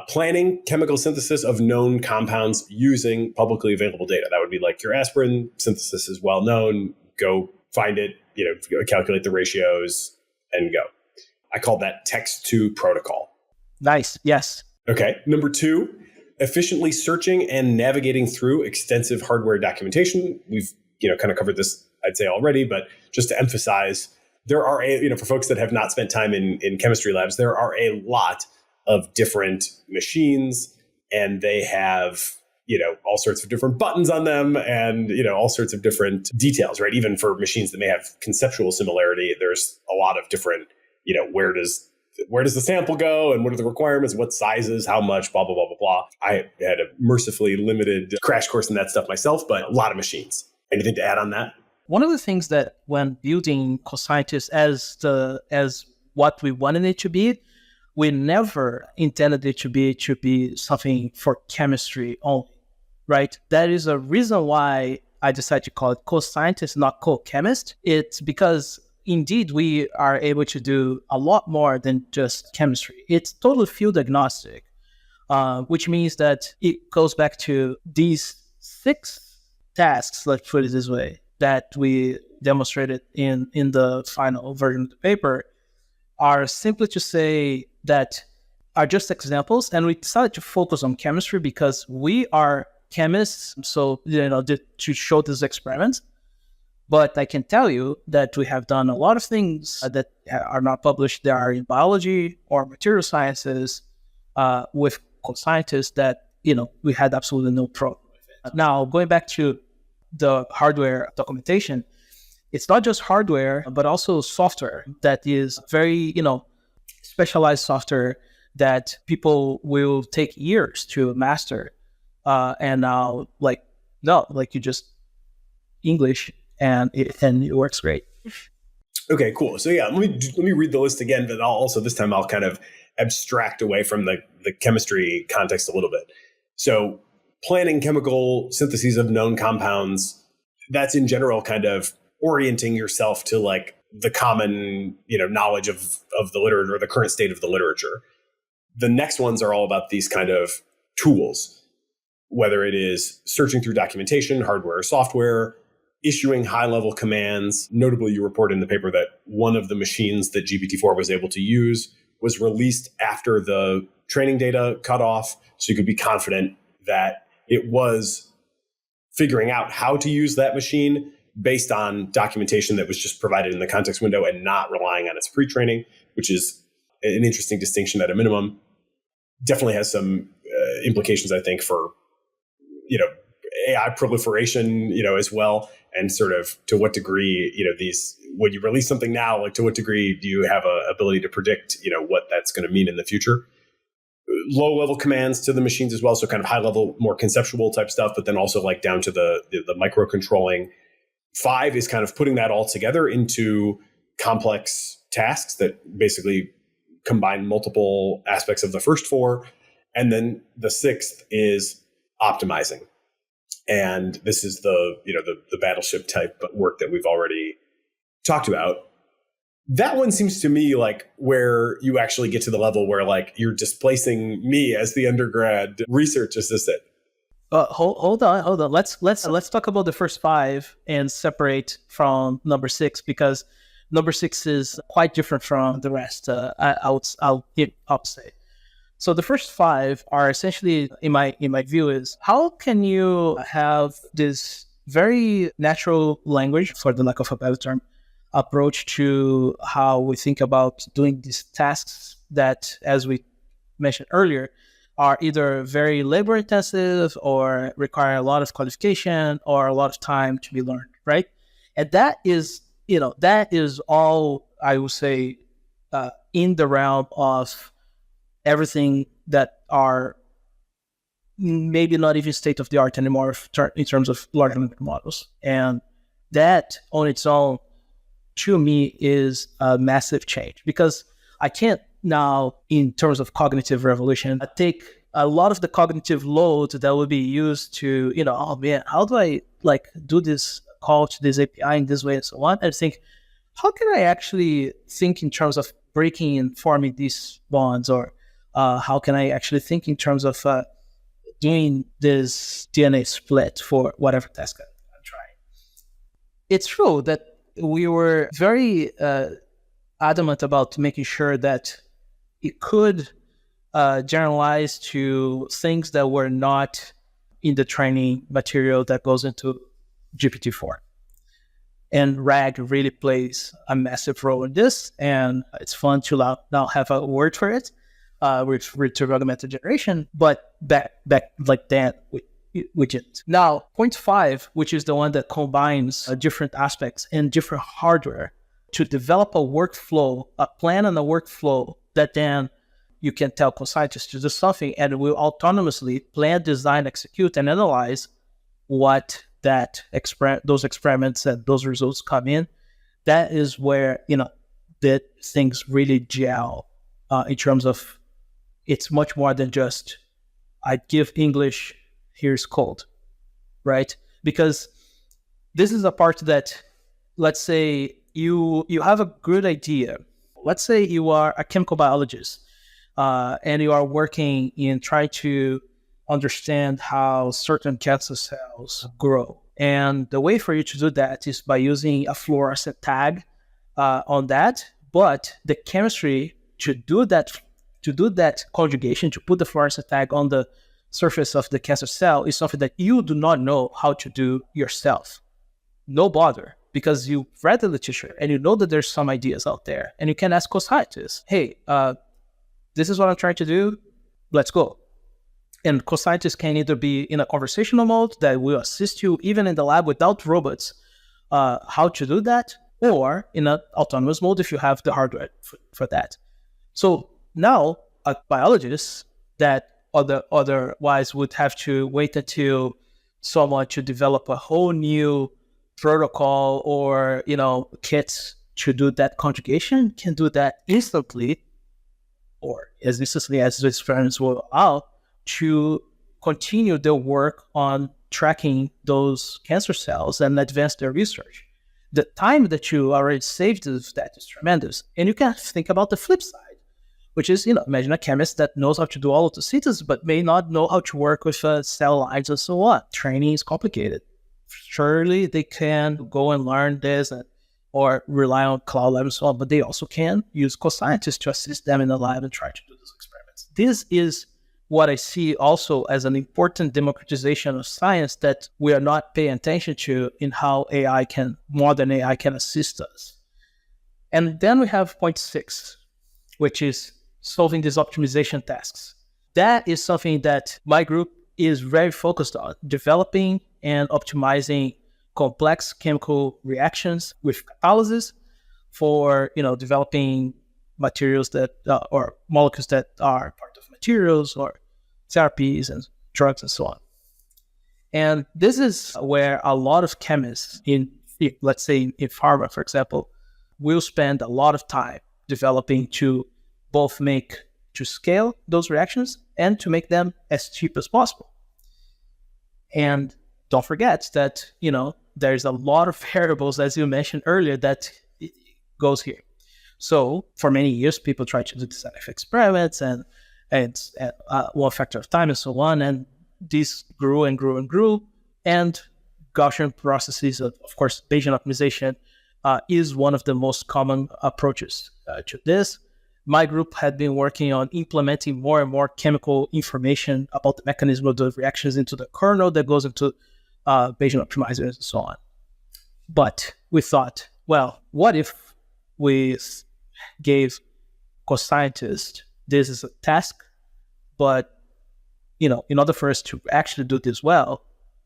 planning chemical synthesis of known compounds using publicly available data. That would be like your aspirin synthesis is well known. Go find it, calculate the ratios and go. I call that text-to protocol. Nice. Yes. Okay. Number two, efficiently searching and navigating through extensive hardware documentation. We've, kind of covered this, I'd say already, but just to emphasize, there are for folks that have not spent time in chemistry labs, there are a lot of different machines, and they have, all sorts of different buttons on them and, all sorts of different details, right? Even for machines that may have conceptual similarity, there's a lot of different, where does the sample go and what are the requirements, what sizes, how much, blah, blah, blah, blah, blah. I had a mercifully limited crash course in that stuff myself, but a lot of machines. Anything to add on that? One of the things that when building CoScientist as what we wanted it to be, we never intended it to be something for chemistry only, right? That is a reason why I decided to call it CoScientist, not co-chemist. It's because indeed we are able to do a lot more than just chemistry. It's totally field agnostic, which means that it goes back to these 6 tasks, let's put it this way, that we demonstrated in the final version of the paper are simply to say that are just examples. And we decided to focus on chemistry because we are chemists, so, to show these experiments. But I can tell you that we have done a lot of things that are not published. There are in biology or material sciences with co-scientists that, we had absolutely no problem with it. Now, going back to the hardware documentation, it's not just hardware, but also software that is very, specialized software that people will take years to master. And now, you just English and it works great. Okay, cool. So yeah, let me read the list again, but this time I'll kind of abstract away from the chemistry context a little bit. So planning chemical syntheses of known compounds, that's in general kind of orienting yourself to like the common, knowledge of the literature or the current state of the literature. The next ones are all about these kind of tools, whether it is searching through documentation, hardware or software, issuing high-level commands. Notably, you report in the paper that one of the machines that GPT-4 was able to use was released after the training data cut off, so you could be confident that it was figuring out how to use that machine based on documentation that was just provided in the context window and not relying on its pre-training, which is an interesting distinction at a minimum. Definitely has some implications, I think, for, AI proliferation, as well, and sort of to what degree, these, when you release something now, like to what degree do you have a ability to predict, what that's going to mean in the future? Low level commands to the machines as well. So kind of high level, more conceptual type stuff, but then also like down to the micro controlling. 5 is kind of putting that all together into complex tasks that basically combine multiple aspects of the first 4. And then the 6th is optimizing. And this is the battleship type work that we've already talked about. That one seems to me like where you actually get to the level where like you're displacing me as the undergrad research assistant. Hold on. Let's talk about the first 5 and separate from number 6, because number 6 is quite different from the rest. I'll say. So the first 5 are essentially, in my view, is how can you have this very natural language, for the lack of a better term, approach to how we think about doing these tasks that, as we mentioned earlier, are either very labor intensive or require a lot of qualification or a lot of time to be learned, right? And that is all, I would say, in the realm of everything that are maybe not even state of the art anymore in terms of large language models. And that on its own, to me, is a massive change, because I can't now, in terms of cognitive revolution, take a lot of the cognitive load that will be used to, oh man, how do I do this call to this API in this way and so on? And think, how can I actually think in terms of breaking and forming these bonds, or how can I actually think in terms of doing this DNA split for whatever task I'm trying? It's true that we were very adamant about making sure that it could generalize to things that were not in the training material that goes into GPT-4. And RAG really plays a massive role in this, and it's fun to now have a word for it, with return augmented generation, but back like that, we didn't. Now, point 5, which is the one that combines different aspects and different hardware to develop a workflow, a plan and a workflow that then you can tell CoScientist to do something, and it will autonomously plan, design, execute, and analyze what those experiments and those results come in. That is where, that things really gel in terms of it's much more than just, I give English, here's code, right? Because this is a part that, let's say you have a good idea. Let's say you are a chemical biologist, and you are working in trying to understand how certain cancer cells grow. And the way for you to do that is by using a fluorescent tag on that. But the chemistry to do that conjugation, to put the fluorescent tag on the surface of the cancer cell, is something that you do not know how to do yourself. No bother, because you read the literature and you know that there's some ideas out there, and you can ask CoScientist, hey, this is what I'm trying to do, let's go. And CoScientist can either be in a conversational mode that will assist you even in the lab without robots, how to do that, or in an autonomous mode if you have the hardware for that. So now a biologist that otherwise would have to wait until someone to develop a whole new protocol or, kits to do that conjugation can do that instantly, or as instantly as the experiments will allow, to continue their work on tracking those cancer cells and advance their research. The time that you already saved of that is tremendous. And you can think about the flip side, which is, imagine a chemist that knows how to do all of the synthesis, but may not know how to work with cell lines and so on. Training is complicated. Surely they can go and learn this or rely on cloud lab and so on, but they also can use CoScientist to assist them in the lab and try to do those experiments. This is what I see also as an important democratization of science that we are not paying attention to in how modern AI can assist us. And then we have point 6, which is solving these optimization tasks. That is something that my group is very focused on, developing and optimizing complex chemical reactions with catalysis for, developing materials that or molecules that are part of materials or therapies and drugs and so on. And this is where a lot of chemists let's say in pharma, for example, will spend a lot of time developing to both to scale those reactions and to make them as cheap as possible. And don't forget that, there's a lot of variables, as you mentioned earlier, that goes here. So for many years, people tried to do design of experiments and one factor of time and so on. And these grew and grew and grew. And Gaussian processes, of course, Bayesian optimization is one of the most common approaches to this. My group had been working on implementing more and more chemical information about the mechanism of the reactions into the kernel that goes into Bayesian optimizers and so on. But we thought, well, what if we gave CoScientist this as a task, but in order for us to actually do this well,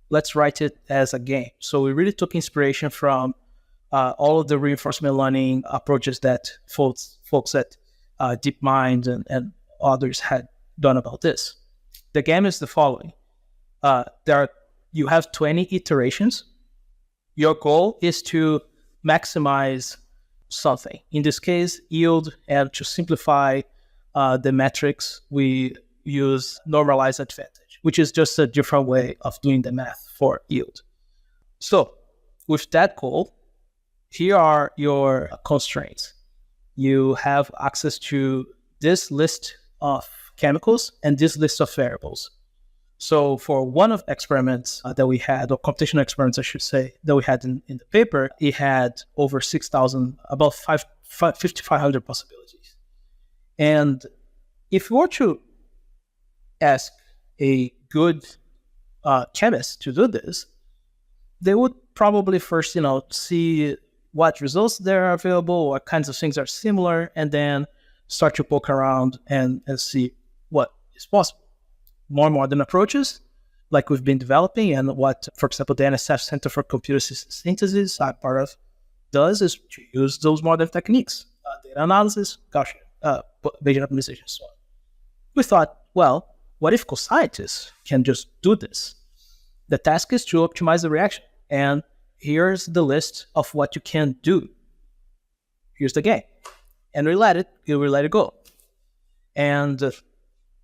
let's write it as a game. So we really took inspiration from all of the reinforcement learning approaches that folks at DeepMind and others had done about this. The game is the following. You have 20 iterations. Your goal is to maximize something. In this case, yield, and to simplify the metrics, we use normalized advantage, which is just a different way of doing the math for yield. So with that goal, here are your constraints. You have access to this list of chemicals and this list of variables. So for one of experiments that we had, or computational experiments, I should say, that we had in the paper, it had over 6,000, about 5,500 possibilities. And if you were to ask a good chemist to do this, they would probably first, see what results there are available, what kinds of things are similar, and then start to poke around and see what is possible. More modern approaches, like we've been developing, and what, for example, the NSF Center for Computer Synthesis I'm part of does is to use those modern techniques, data analysis, Bayesian optimization, so on. We thought, well, what if CoScientists can just do this? The task is to optimize the reaction, and here's the list of what you can do. Here's the game, and we let it go. And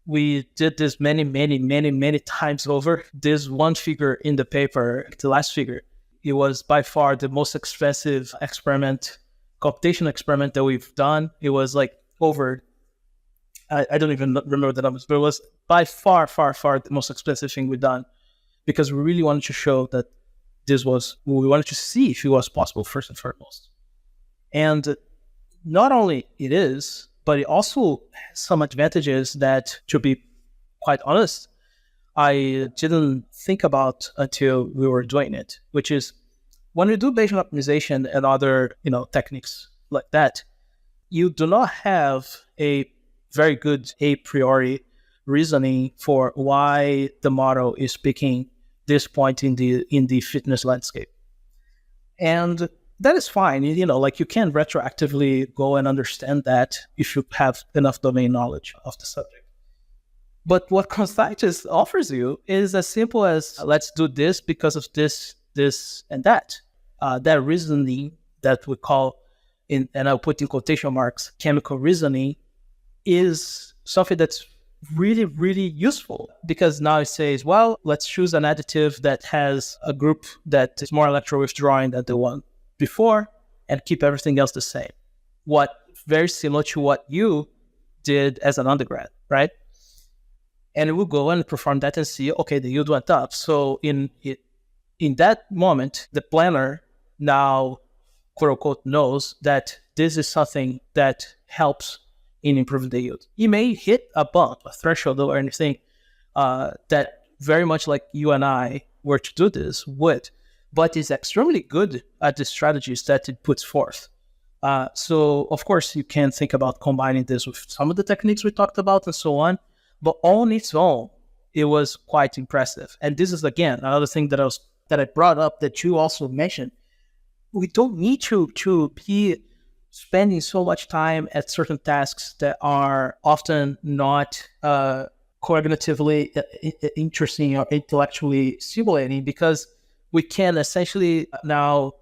we did this many times over. This one figure in the paper, the last figure, it was by far the most expensive computational experiment that we've done. It was like over, I don't even remember the numbers, but it was by far the most expensive thing we've done, because we really wanted to show that we wanted to see if it was possible first and foremost. And not only it is, but it also has some advantages that, to be quite honest, I didn't think about until we were doing it, which is when we do Bayesian optimization and other techniques like that, you do not have a very good a priori reasoning for why the model is picking this point in the fitness landscape. And that is fine. You can retroactively go and understand that if you have enough domain knowledge of the subject. But what CoScientist offers you is as simple as, let's do this because of this, and that. That reasoning that we call, and I'll put in quotation marks, chemical reasoning, is something that's really, really useful, because now it says, well, let's choose an additive that has a group that is more electro-withdrawing than the one before, and keep everything else the same. Very similar to what you did as an undergrad, right? And we'll go and perform that and see, okay, the yield went up. So in that moment, the planner now, quote unquote, knows that this is something that helps in improving the yield. You may hit a bump, a threshold or anything that very much like you and I were to do this would, but is extremely good at the strategies that it puts forth. So, of course, you can think about combining this with some of the techniques we talked about and so on, but on its own, it was quite impressive. And this is, again, another thing that I was that I brought up that you also mentioned, we don't need to be spending so much time at certain tasks that are often not cognitively interesting or intellectually stimulating, because we can essentially now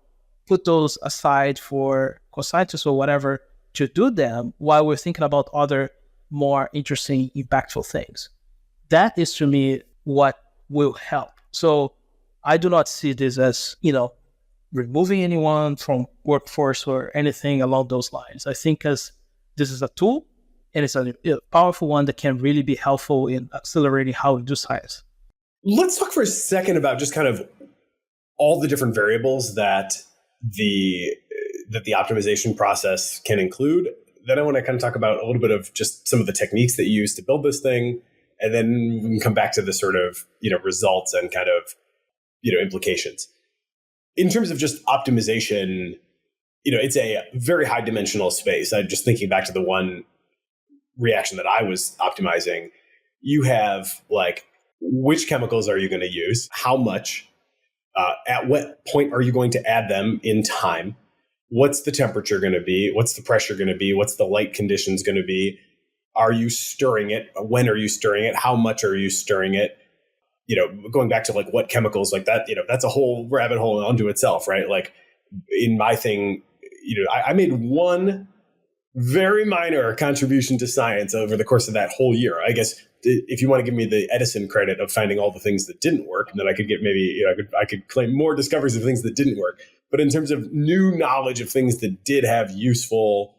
put those aside for co-scientists or whatever to do them while we're thinking about other more interesting, impactful things. That is, to me, what will help. So I do not see this as, removing anyone from workforce or anything along those lines. I think as this is a tool, and it's a powerful one that can really be helpful in accelerating how we do science. Let's talk for a second about just kind of all the different variables that the optimization process can include. Then I want to kind of talk about a little bit of just some of the techniques that you use to build this thing. And then we can come back to the sort of, results and kind of, implications. In terms of just optimization, it's a very high dimensional space. I'm just thinking back to the one reaction that I was optimizing. You have like, which chemicals are you going to use? How much? At what point are you going to add them in time? What's the temperature going to be? What's the pressure going to be? What's the light conditions going to be? Are you stirring it? When are you stirring it? How much are you stirring it? Going back to like what chemicals like that, that's a whole rabbit hole unto itself, right? Like in my thing, I made one very minor contribution to science over the course of that whole year. I guess if you want to give me the Edison credit of finding all the things that didn't work, then I could get maybe, I could claim more discoveries of things that didn't work. But in terms of new knowledge of things that did have useful,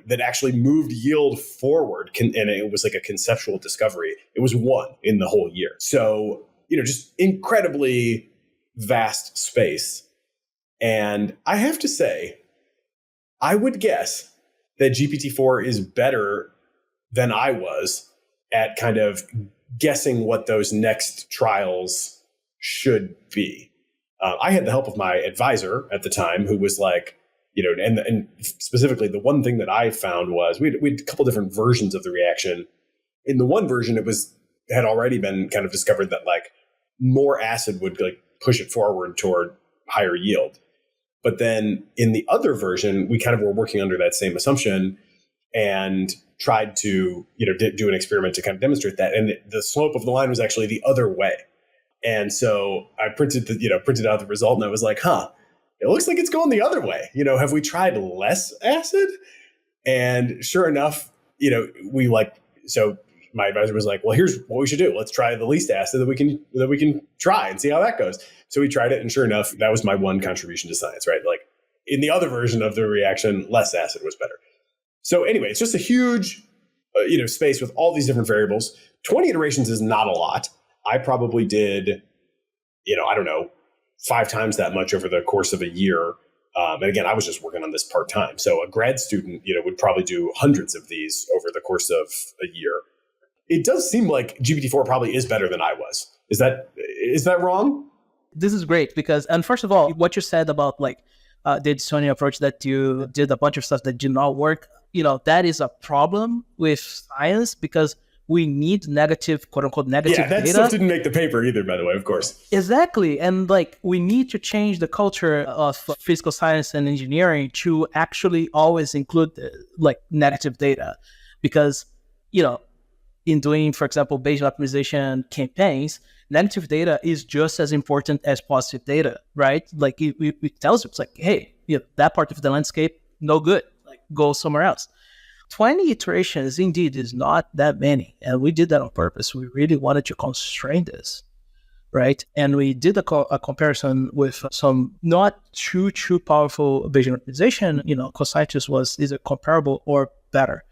that actually moved yield forward, and it was like a conceptual discovery, it was one in the whole year. So, just incredibly vast space. And I have to say, I would guess that GPT-4 is better than I was at kind of guessing what those next trials should be. I had the help of my advisor at the time, who was like, and specifically the one thing that I found was we had a couple different versions of the reaction. In the one version, had already been kind of discovered that like more acid would like push it forward toward higher yield. But then in the other version, we kind of were working under that same assumption and tried to, do an experiment to kind of demonstrate that. And the slope of the line was actually the other way. And so I printed out the result, and I was like, it looks like it's going the other way. Have we tried less acid? And sure enough, so my advisor was like, well, here's what we should do. Let's try the least acid that we can try and see how that goes. So we tried it, and sure enough, that was my one contribution to science, right? Like in the other version of the reaction, less acid was better. So anyway, it's just a huge, space with all these different variables. 20 iterations is not a lot. I probably did, 5 times that much over the course of a year. And again, I was just working on this part-time. So a grad student, would probably do hundreds of these over the course of a year. It does seem like GPT-4 probably is better than I was. Is that wrong? This is great because, and first of all, what you said about like the Edisonian approach, that you did a bunch of stuff that did not work, that is a problem with science, because we need negative, quote unquote, negative data. Yeah, that stuff didn't make the paper either, by the way, of course. Exactly. And like, we need to change the culture of physical science and engineering to actually always include like negative data. Because, in doing, for example, Bayesian optimization campaigns, negative data is just as important as positive data, right? Like it tells you, it's like, hey, that part of the landscape, no good, like go somewhere else. 20 iterations indeed is not that many. And we did that on purpose. We really wanted to constrain this, right? And we did a comparison with some not too powerful Bayesian optimization. CoScientist is it comparable or better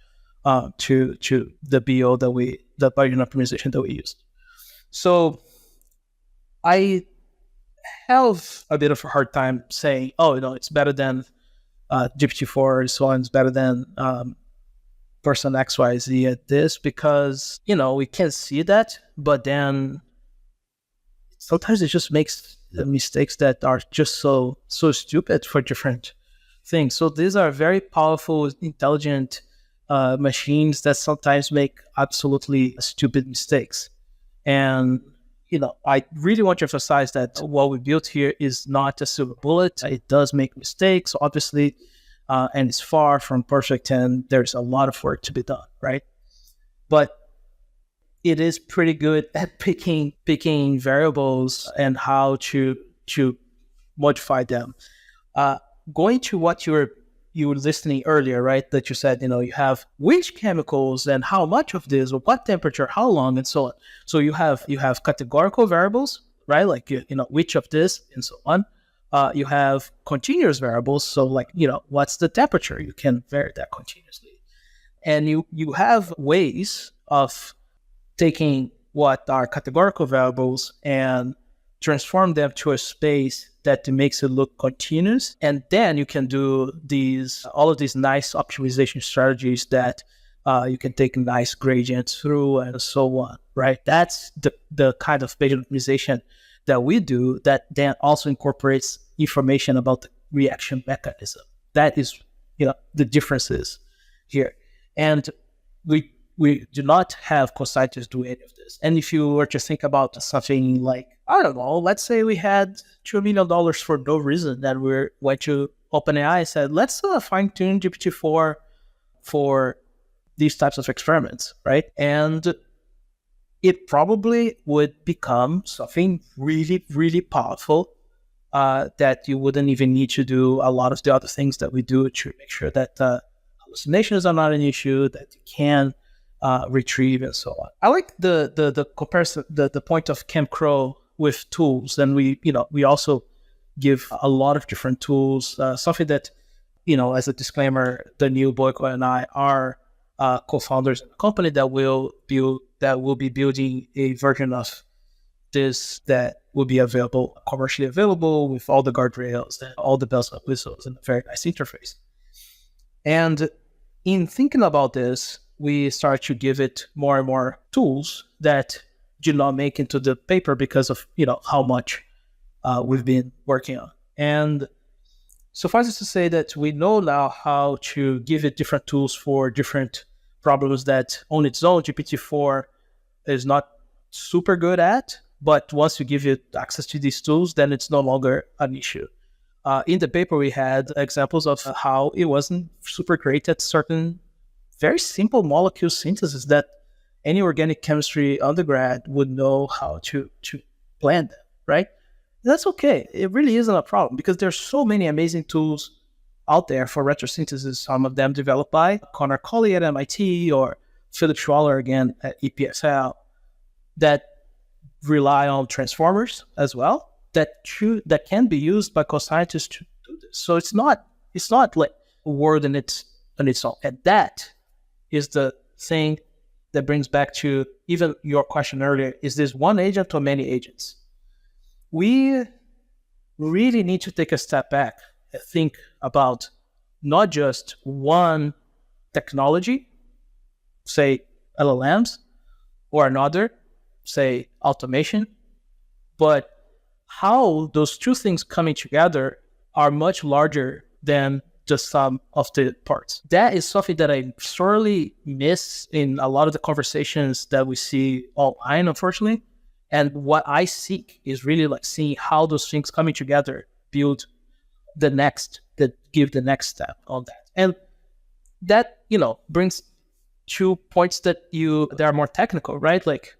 to the BO the Bayesian optimization that we used. So I have a bit of a hard time saying, it's better than GPT-4, so on, it's better than person XYZ at this, because, we can see that, but then sometimes it just makes mistakes that are just so stupid for different things. So these are very powerful, intelligent machines that sometimes make absolutely stupid mistakes. And I really want to emphasize that what we built here is not a silver bullet. It does make mistakes, obviously, and it's far from perfect, and there's a lot of work to be done, right? But it is pretty good at picking variables and how to modify them. Going to what you were listening earlier, right? That you said, you have which chemicals and how much of this, or what temperature, how long, and so on. So you have categorical variables, right? Like which of this and so on. You have continuous variables, so like what's the temperature? You can vary that continuously, and you have ways of taking what are categorical variables and transform them to a space that makes it look continuous. And then you can do all of these nice optimization strategies that you can take nice gradients through and so on, right? That's the kind of Bayesian optimization that we do, that then also incorporates information about the reaction mechanism. That is, the differences here. And we do not have CoScientists do any of this. And if you were to think about something like, I don't know, let's say we had $2 million for no reason, and we went to OpenAI and said, let's fine-tune GPT-4 for these types of experiments, right? And it probably would become something really, really powerful that you wouldn't even need to do a lot of the other things that we do to make sure that hallucinations are not an issue, that you can retrieve and so on. I like the comparison, the point of Camp Crow with tools, and we also give a lot of different tools. Something that as a disclaimer, Daniel Boyko and I are co-founders in a company that will be building a version of this that will be commercially available, with all the guardrails and all the bells and whistles and a very nice interface. And in thinking about this, we start to give it more and more tools that did not make into the paper because of how much we've been working on. And suffice it to say that we know now how to give it different tools for different problems that on its own GPT-4 is not super good at. But once you give it access to these tools, then it's no longer an issue. In the paper, we had examples of how it wasn't super great at certain very simple molecule synthesis that any organic chemistry undergrad would know how to blend them, right? That's okay. It really isn't a problem because there's so many amazing tools out there for retrosynthesis, some of them developed by Connor Colley at MIT or Philip Schwaller again at EPFL, that rely on transformers as well, that can be used by CoScientists to do this. So it's not like a word in its own. And that is the thing that brings back to even your question earlier, is this one agent or many agents? We really need to take a step back and think about not just one technology, say LLMs, or another, say automation, but how those two things coming together are much larger than just some of the parts. That is something that I sorely miss in a lot of the conversations that we see online, unfortunately. And what I seek is really like seeing how those things coming together give the next step on that. And that, brings 2 points that are more technical, right? Like,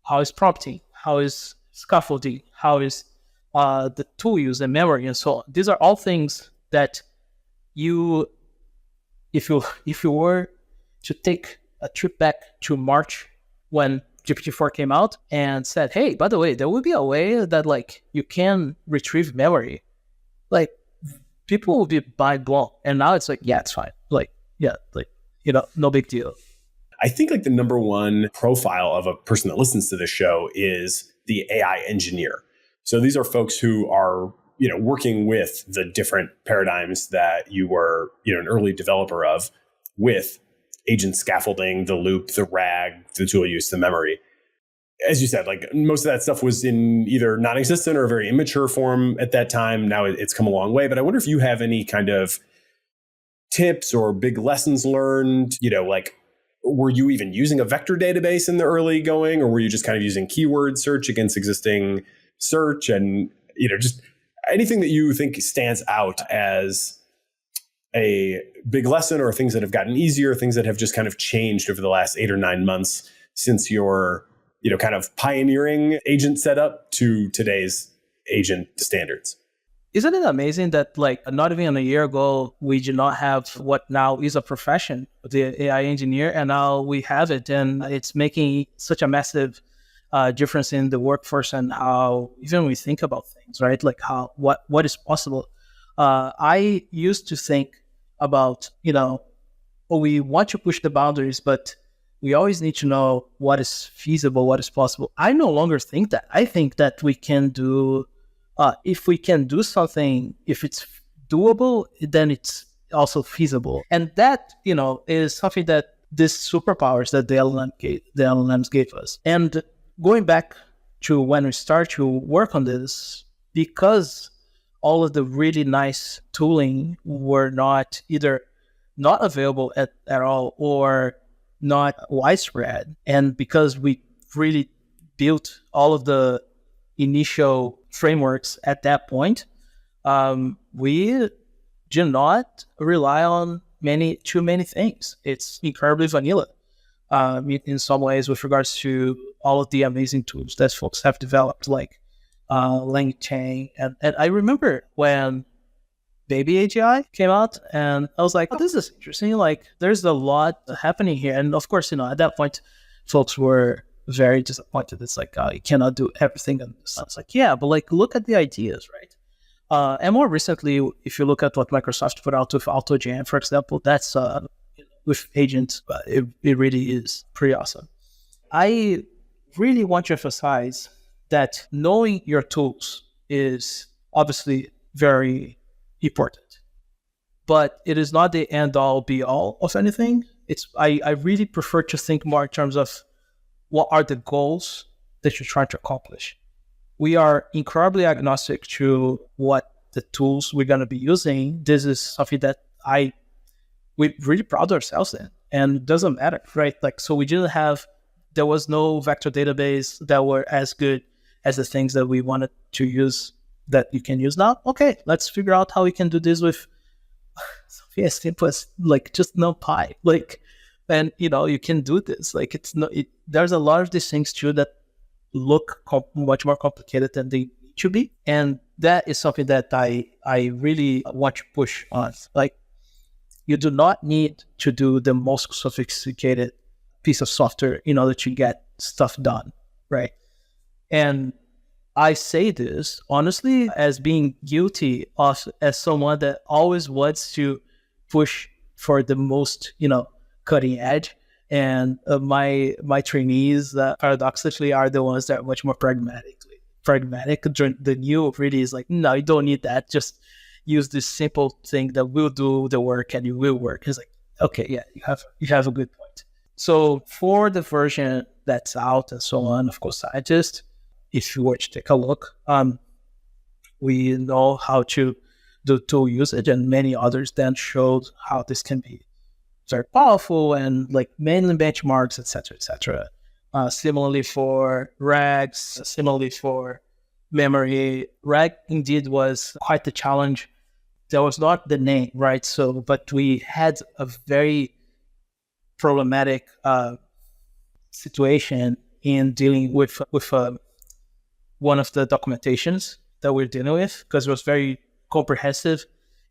how is prompting? How is scaffolding? How is the tool use and memory and so on? These are all things that if you were to take a trip back to March when GPT-4 came out and said, hey, by the way, there will be a way that like you can retrieve memory, like people will be mind blown. And now it's like, yeah, it's fine. No big deal. I think like the number one profile of a person that listens to this show is the AI engineer. So these are folks who are, working with the different paradigms that you were, an early developer of, with agent scaffolding, the loop, the RAG, the tool use, the memory. As you said, like most of that stuff was in either non-existent or a very immature form at that time. Now it's come a long way. But I wonder if you have any kind of tips or big lessons learned, like were you even using a vector database in the early going, or were you just kind of using keyword search against existing search? And, just anything that you think stands out as a big lesson, or things that have gotten easier, things that have just kind of changed over the last 8 or 9 months since your, kind of pioneering agent setup to today's agent standards. Isn't it amazing that not even a year ago, we did not have what now is a profession, the AI engineer, and now we have it, and it's making such a massive difference in the workforce and how even we think about things, right? Like what is possible. I used to think about, we want to push the boundaries, but we always need to know what is feasible, what is possible. I no longer think that. I think that we can do, if we can do something, if it's doable, then it's also feasible. And that, is something that these superpowers that the LLMs gave us. And going back to when we start to work on this, because all of the really nice tooling were not either not available at all or not widespread. And because we really built all of the initial frameworks at that point, we do not rely on too many things. It's incredibly vanilla in some ways with regards to all of the amazing tools that folks have developed, like LangChain. And I remember when Baby AGI came out, and I was like, oh, this is interesting. Like, there's a lot happening here. And of course, at that point, folks were very disappointed. It's like, you cannot do everything. And I was like, yeah, but look at the ideas, right? And more recently, if you look at what Microsoft put out with AutoGen, for example, that's with agents, it really is pretty awesome. I really want to emphasize that knowing your tools is obviously very important, but it is not the end all be all of anything. I really prefer to think more in terms of what are the goals that you're trying to accomplish. We are incredibly agnostic to what the tools we're going to be using. This is something that we're really proud of ourselves in, and it doesn't matter, right? So there was no vector database that were as good as the things that we wanted to use that you can use now. Okay, let's figure out how we can do this with something as simple as just NumPy. And you can do this. There's a lot of these things too that look much more complicated than they need to be, and that is something that I really want to push on. You do not need to do the most sophisticated piece of software in order to get stuff done, right? And I say this honestly as being guilty of, as someone that always wants to push for the most, cutting edge. And my trainees, paradoxically, are the ones that are much more pragmatic. The new really is like, no, you don't need that. Just use this simple thing that will do the work and you will work. It's like, okay, yeah, you have a good point. So for the version that's out and so on, of course, CoScientist, if you were to take a look, we know how to do tool usage, and many others then showed how this can be very powerful and mainly benchmarks, etc., etc. Similarly for RAGs, similarly for memory. RAG indeed was quite the challenge. That was not the name, right? So, but we had a very problematic situation in dealing with one of the documentations that we're dealing with, because it was very comprehensive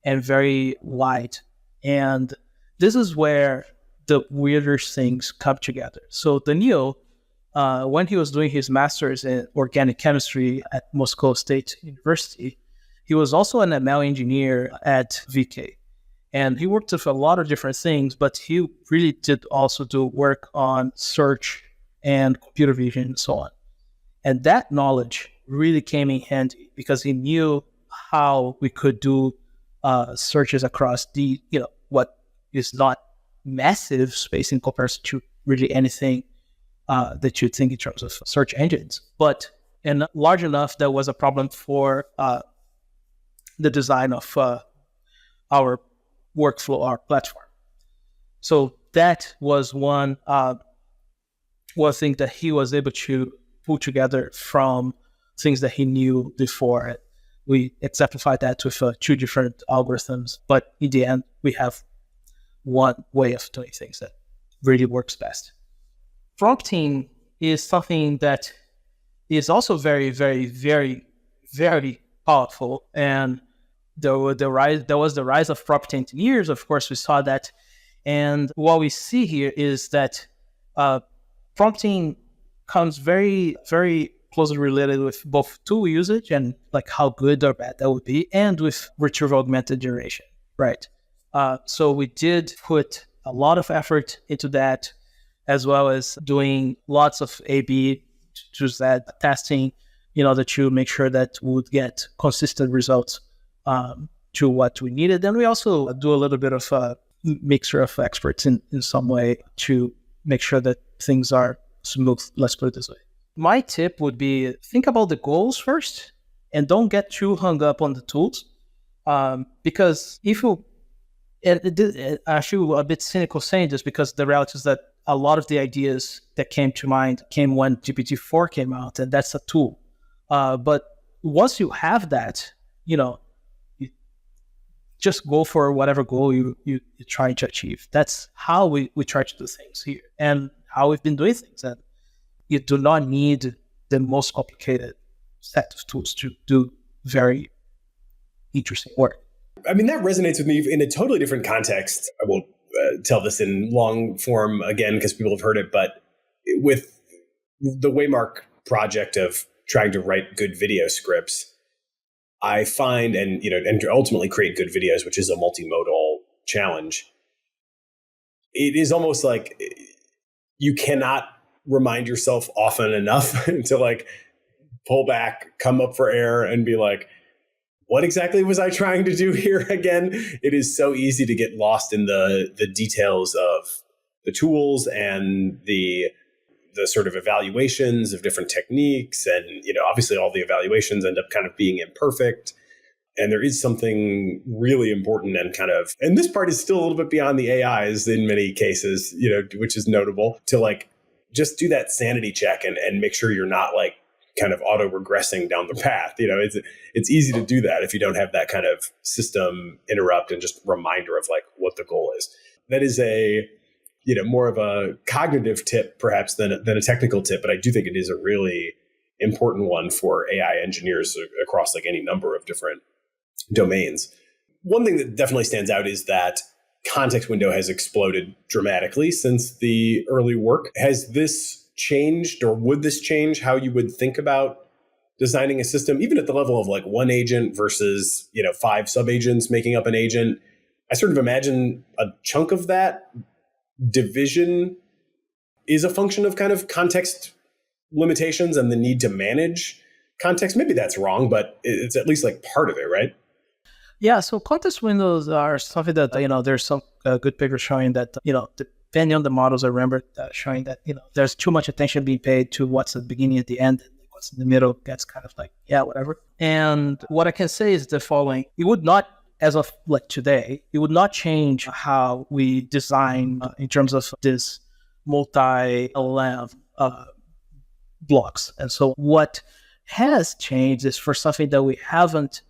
and very wide. And this is where the weirder things come together. So Daniil, when he was doing his master's in organic chemistry at Moscow State University, he was also an ML engineer at VK. And he worked with a lot of different things, but he really did also do work on search and computer vision and so on. And that knowledge really came in handy because he knew how we could do searches across the, what is not massive space in comparison to really anything that you think in terms of search engines. But and large enough that was a problem for the design of our workflow, our platform. So that was one thing that he was able to pull together from things that he knew before. We exemplified that with 2 different algorithms, but in the end, we have one way of doing things that really works best. Prompting is something that is also very, very, very, very powerful. And there was the rise of prompting engineers. Of course, we saw that. And what we see here is that prompting comes very, very closely related with both tool usage and like how good or bad that would be, and with retrieval augmented generation, right? So we did put a lot of effort into that, as well as doing lots of A/B testing in order to make sure that we would get consistent results to what we needed. And we also do a little bit of a mixture of experts in some way to make sure that things are smooth. Let's put it this way. My tip would be think about the goals first and don't get too hung up on the tools. Because if you, I feel a bit cynical saying this, because the reality is that a lot of the ideas that came to mind came when GPT-4 came out, and that's a tool. But once you have that, you just go for whatever goal you're trying to achieve. That's how we try to do things here, and how we've been doing things. And you do not need the most complicated set of tools to do very interesting work. I mean, that resonates with me in a totally different context. I won't tell this in long form again because people have heard it, but with the Waymark project of trying to write good video scripts, I find, and to ultimately create good videos, which is a multimodal challenge, it is almost like you cannot remind yourself often enough to like pull back, come up for air, and be like, what exactly was I trying to do here again? It is so easy to get lost in the details of the tools and the sort of evaluations of different techniques. And, obviously all the evaluations end up kind of being imperfect. And there is something really important and this part is still a little bit beyond the AIs in many cases, which is notable, to like just do that sanity check and make sure you're not like kind of auto-regressing down the path. It's easy to do that if you don't have that kind of system interrupt and just reminder of like what the goal is. That is a, more of a cognitive tip perhaps than a technical tip, but I do think it is a really important one for AI engineers across like any number of different domains. One thing that definitely stands out is that context window has exploded dramatically since the early work. Has this changed, or would this change how you would think about designing a system, even at the level of like one agent versus 5 sub-agents making up an agent? I sort of imagine a chunk of that division is a function of kind of context limitations and the need to manage context. Maybe that's wrong, but it's at least like part of it, right? Yeah, so context windows are something that, there's some good papers showing that, depending on the models, I remember showing that, there's too much attention being paid to what's at the beginning, at the end, and what's in the middle gets kind of like, yeah, whatever. And what I can say is the following: it would not, as of like today, it would not change how we design in terms of this multi-LLM blocks. And so what has changed is for something that we haven't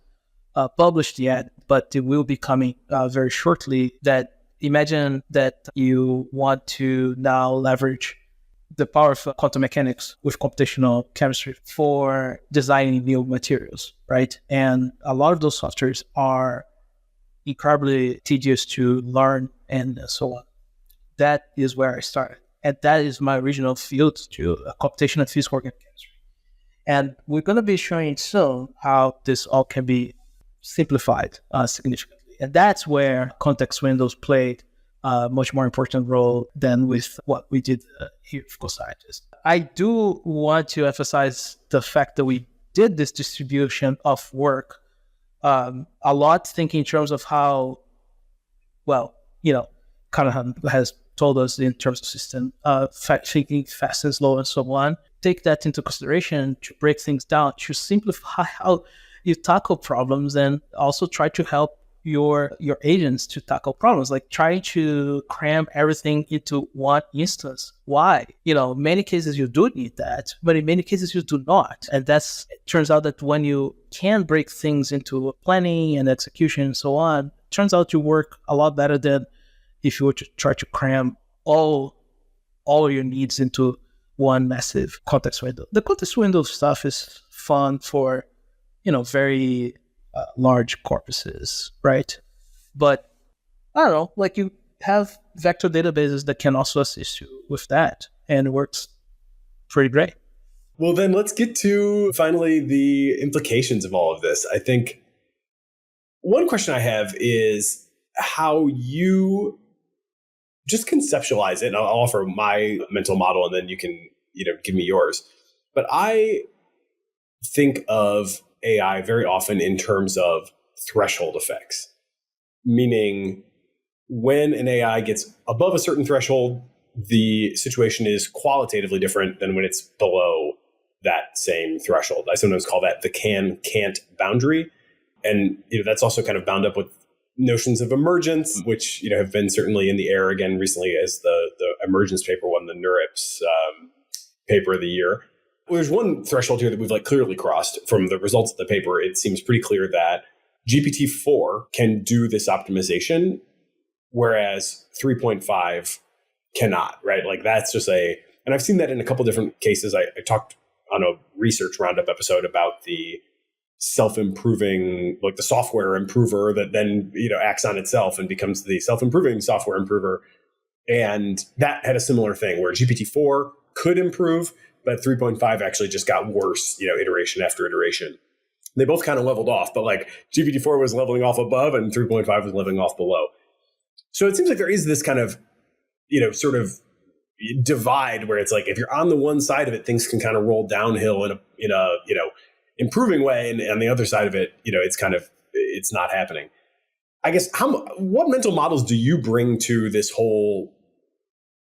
published yet, but it will be coming very shortly, that imagine that you want to now leverage the power of quantum mechanics with computational chemistry for designing new materials, right? And a lot of those softwares are incredibly tedious to learn and so on. That is where I started. And that is my original field, to computational and physical organic chemistry. And we're going to be showing soon how this all can be simplified significantly. And that's where context windows played a much more important role than with what we did here with CoScientist. I do want to emphasize the fact that we did this distribution of work a lot, thinking in terms of how, Kanahan has told us in terms of system, thinking fast and slow and so on. Take that into consideration to break things down, to simplify how you tackle problems, and also try to help your agents to tackle problems, like trying to cram everything into one instance. Why? Many cases you do need that, but in many cases you do not. And it turns out that when you can break things into planning and execution and so on, it turns out to work a lot better than if you were to try to cram all your needs into one massive context window. The context window stuff is fun for, very large corpuses, right? But I don't know, like you have vector databases that can also assist you with that, and it works pretty great. Well, then let's get to finally the implications of all of this. I think one question I have is how you just conceptualize it. And I'll offer my mental model and then you can, give me yours. But I think of AI very often in terms of threshold effects, meaning when an AI gets above a certain threshold, the situation is qualitatively different than when it's below that same threshold. I sometimes call that the can-can't boundary. And that's also kind of bound up with notions of emergence, which have been certainly in the air again recently as the emergence paper won the NeurIPS paper of the year. Well, there's one threshold here that we've clearly crossed from the results of the paper. It seems pretty clear that GPT-4 can do this optimization, whereas 3.5 cannot, right? That's just and I've seen that in a couple different cases. I talked on a research roundup episode about the self-improving, the software improver that then, acts on itself and becomes the self-improving software improver. And that had a similar thing where GPT-4 could improve, but 3.5 actually just got worse, iteration after iteration. They both kind of leveled off, but GPT-4 was leveling off above and 3.5 was leveling off below. So it seems like there is this kind of, sort of divide where it's if you're on the one side of it, things can kind of roll downhill in a improving way, and on the other side of it, it's not happening. I guess what mental models do you bring to this whole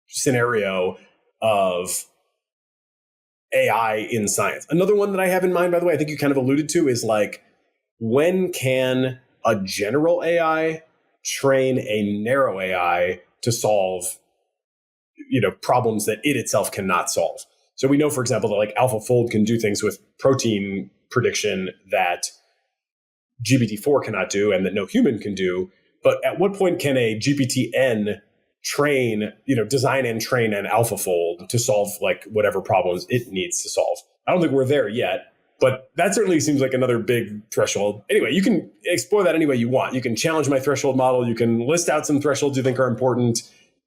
scenario of AI in science? Another one that I have in mind, by the way, I think you kind of alluded to, is when can a general AI train a narrow AI to solve problems that it itself cannot solve? So we know, for example, that AlphaFold can do things with protein prediction that GPT-4 cannot do and that no human can do. But at what point can a GPT-N design and train an AlphaFold to solve whatever problems it needs to solve? I don't think we're there yet, but that certainly seems like another big threshold. Anyway, you can explore that any way you want. You can challenge my threshold model. You can list out some thresholds you think are important.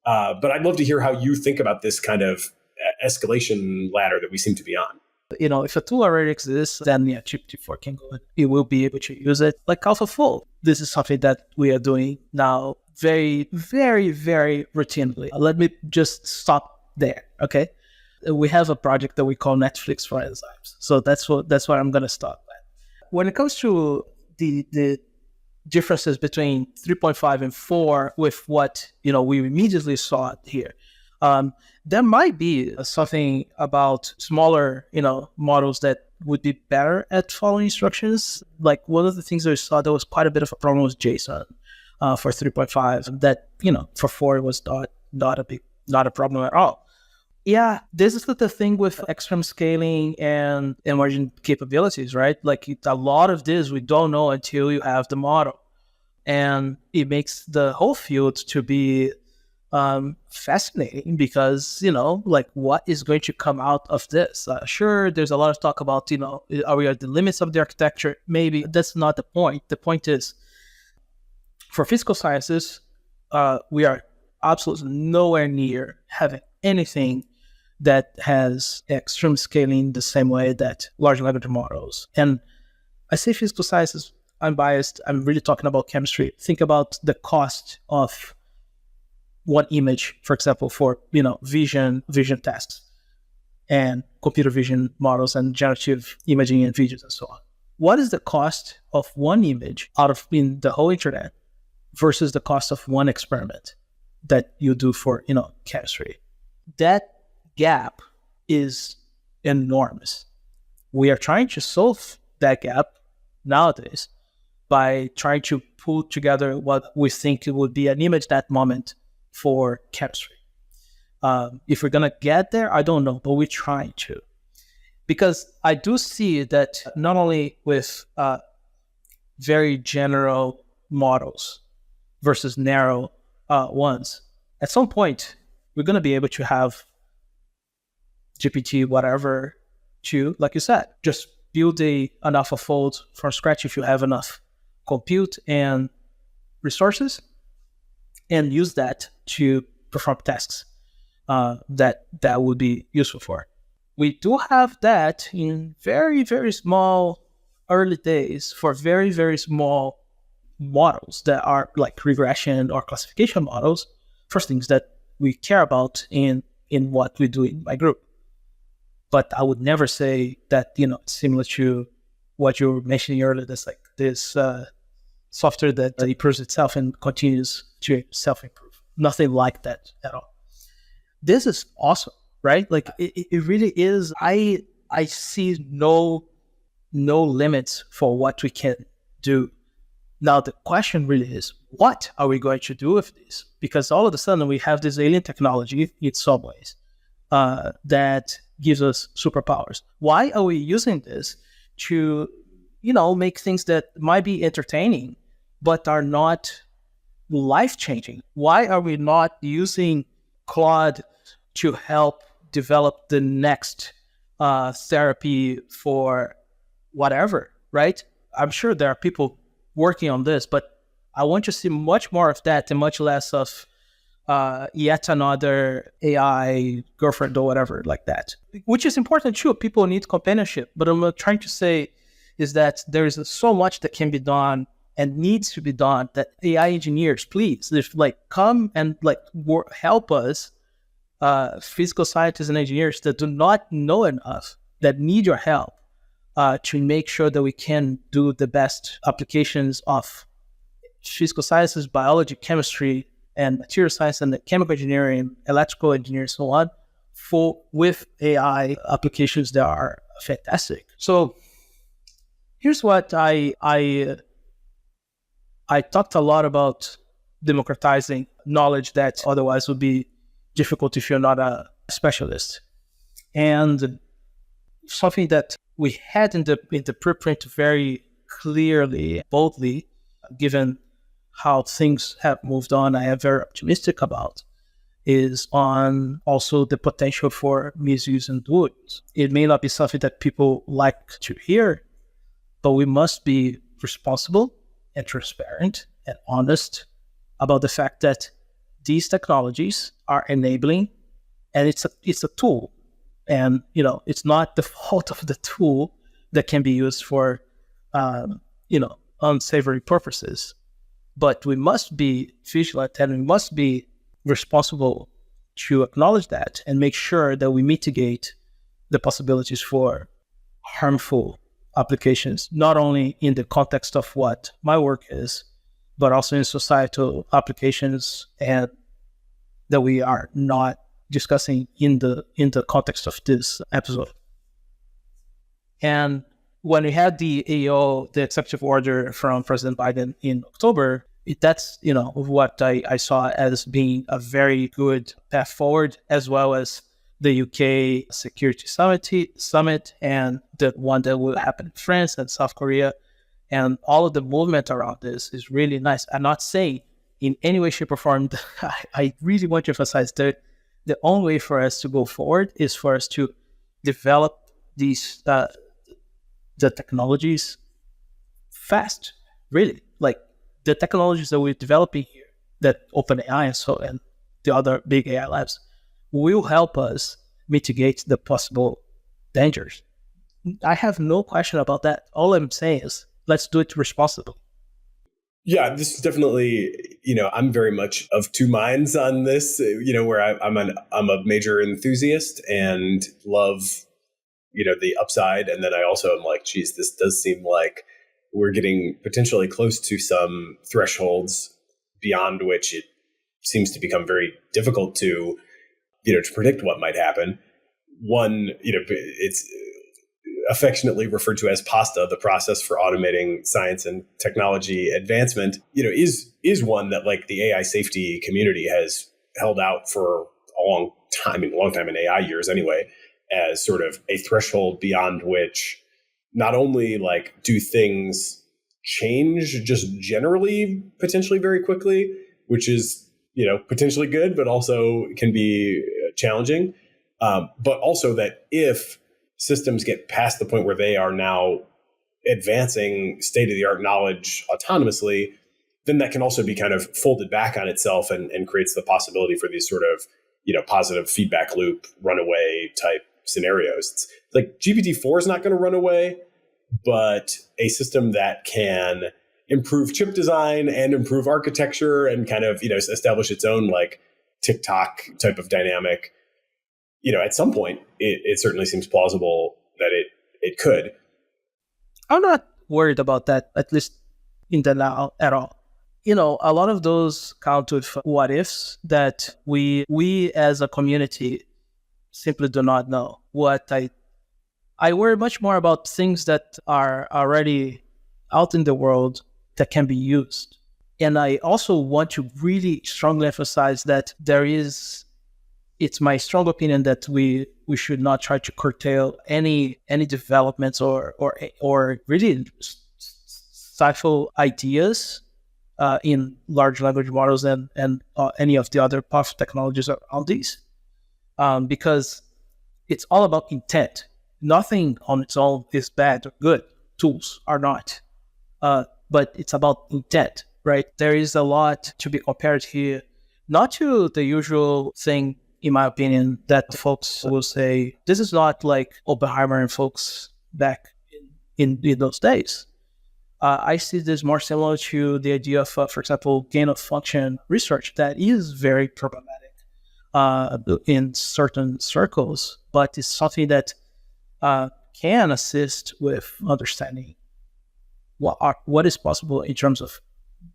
But I'd love to hear how you think about this kind of escalation ladder that we seem to be on. If a tool already exists, then GPT-4 can go. It will be able to use it like AlphaFold. This is something that we are doing now very, very, very routinely. Let me just stop there, okay? We have a project that we call Netflix for enzymes. So that's where I'm going to stop at. When it comes to the differences between 3.5 and 4 with what, we immediately saw here, there might be something about smaller, models that would be better at following instructions. One of the things that we saw that was quite a bit of a problem was JSON for 3.5. That, for 4 was not a problem at all. Yeah, this is the thing with extreme scaling and emerging capabilities, right? A lot of this we don't know until you have the model, and it makes the whole field to be fascinating because, what is going to come out of this? Sure, there's a lot of talk about, are we at the limits of the architecture? Maybe. That's not the point. The point is, for physical sciences, we are absolutely nowhere near having anything that has extreme scaling the same way that large language models. And I say physical sciences, I'm biased. I'm really talking about chemistry. Think about the cost of one image, for example, for vision tasks and computer vision models and generative imaging and videos and so on. What is the cost of one image in the whole internet versus the cost of one experiment that you do for chemistry? That gap is enormous. We are trying to solve that gap nowadays, by trying to put together what we think it would be an image that moment for chemistry. If we're going to get there, I don't know, but we're trying to. Because I do see that not only with very general models versus narrow ones, at some point, we're going to be able to have GPT, whatever, to, like you said, just build an AlphaFold from scratch if you have enough compute and resources, and use that to perform tasks that would be useful for. We do have that in very, very small early days for very, very small models that are like regression or classification models for things that we care about in what we do in my group. But I would never say that, it's similar to what you were mentioning earlier, that's like this software that improves itself and continues to self-improve. Nothing like that at all. This is awesome, right? Like it really is. I see no limits for what we can do. Now, the question really is, what are we going to do with this? Because all of a sudden we have this alien technology in some ways that gives us superpowers. Why are we using this to, make things that might be entertaining, but are not life-changing? Why are we not using Claude to help develop the next therapy for whatever, right? I'm sure there are people working on this, but I want to see much more of that and much less of yet another AI girlfriend or whatever like that, which is important too. People need companionship, but I'm trying to say is that there is so much that can be done and needs to be done that AI engineers, please, come and help us, physical scientists and engineers that do not know enough, that need your help to make sure that we can do the best applications of physical sciences, biology, chemistry, and material science, and chemical engineering, electrical engineering, so on, with AI applications that are fantastic. So here's what I talked a lot about democratizing knowledge that otherwise would be difficult if you're not a specialist. And something that we had in the preprint very clearly, boldly, given how things have moved on, I am very optimistic about, is on also the potential for misuse and dual use. It may not be something that people like to hear, but we must be responsible and transparent and honest about the fact that these technologies are enabling, and it's a tool. And, it's not the fault of the tool that can be used for, unsavory purposes. But we must be vigilant and we must be responsible to acknowledge that and make sure that we mitigate the possibilities for harmful applications, not only in the context of what my work is, but also in societal applications, and that we are not discussing in the context of this episode. And when we had the AO, the executive order from President Biden in October, that's what I saw as being a very good path forward, as well as the UK Security Summit and the one that will happen in France and South Korea. And all of the movement around this is really nice. I'm not saying in any way, shape, or form, I really want to emphasize that the only way for us to go forward is for us to develop these the technologies fast, really. Like the technologies that we're developing here, that OpenAI and the other big AI labs, will help us mitigate the possible dangers. I have no question about that. All I'm saying is let's do it responsibly. Yeah, this is definitely, I'm very much of two minds on this, where I'm a major enthusiast and love, the upside. And then I also am like, geez, this does seem like we're getting potentially close to some thresholds beyond which it seems to become very difficult to predict what might happen. One, it's affectionately referred to as PASTA, the process for automating science and technology advancement, is one that like the AI safety community has held out for a long time in AI years anyway, as sort of a threshold beyond which not only like do things change just generally potentially very quickly, which is, potentially good, but also can be challenging. But also that if systems get past the point where they are now advancing state-of-the-art knowledge autonomously, then that can also be kind of folded back on itself and creates the possibility for these sort of, positive feedback loop, runaway type scenarios. It's like GPT-4 is not going to run away, but a system that can improve chip design and improve architecture and kind of, establish its own like TikTok type of dynamic, at some point, it certainly seems plausible that it could. I'm not worried about that, at least in the now at all. A lot of those count with what ifs that we as a community simply do not know. What I worry much more about things that are already out in the world that can be used. And I also want to really strongly emphasize that it's my strong opinion that we should not try to curtail any developments or really stifle ideas in large language models and any of the other powerful technologies around these, because it's all about intent. Nothing on its own is bad or good. Tools are not, but it's about intent, right? There is a lot to be compared here, not to the usual thing, in my opinion, that folks will say, this is not like Oppenheimer and folks back in those days. I see this more similar to the idea of, for example, gain of function research that is very problematic in certain circles, but it's something that can assist with understanding what is possible in terms of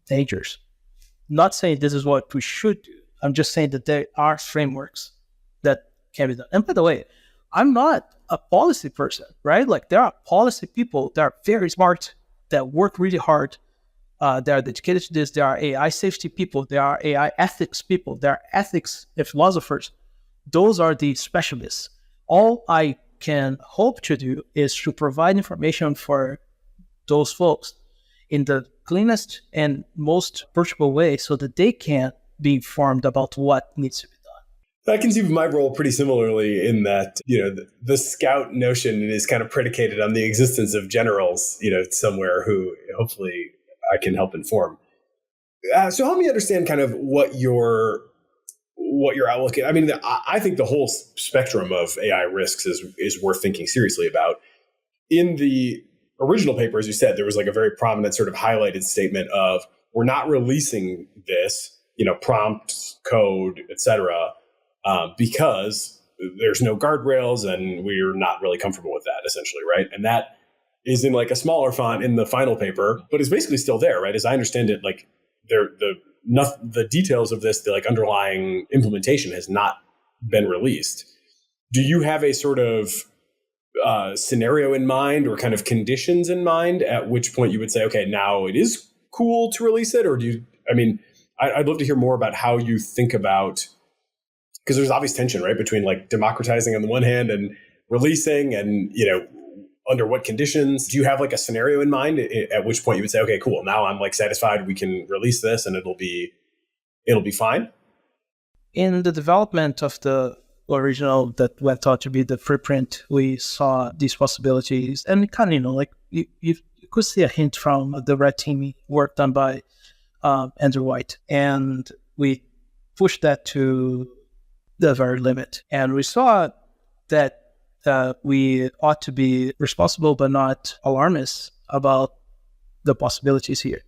dangers. Not saying this is what we should do. I'm just saying that there are frameworks that can be done. And by the way, I'm not a policy person, right? Like there are policy people that are very smart, that work really hard. They are dedicated to this. There are AI safety people. There are AI ethics people. There are ethics philosophers. Those are the specialists. All I can hope to do is to provide information for those folks in the cleanest and most approachable way so that they can be informed about what needs to be done. I conceive of my role pretty similarly in that, the scout notion is kind of predicated on the existence of generals, somewhere who hopefully I can help inform. So help me understand kind of what your outlook is. I mean, I think the whole spectrum of AI risks is worth thinking seriously about. In the original paper, as you said, there was like a very prominent sort of highlighted statement of, we're not releasing this, prompts, code, et cetera, because there's no guardrails and we're not really comfortable with that, essentially, right? And that is in like a smaller font in the final paper, but is basically still there, right? As I understand it, like the details of this, the like underlying implementation has not been released. Do you have a sort of scenario in mind or kind of conditions in mind at which point you would say, okay, now it is cool to release it? Or I'd love to hear more about how you think about, because there's obvious tension, right, between like democratizing on the one hand and releasing and, under what conditions. Do you have like a scenario in mind at which point you would say, okay, cool, now I'm like satisfied we can release this and it'll be fine? In the development of the original that went out to be the preprint, we saw these possibilities and kind of, like you could see a hint from the red team work done by Andrew White. And we pushed that to the very limit. And we saw that we ought to be responsible but not alarmist about the possibilities here.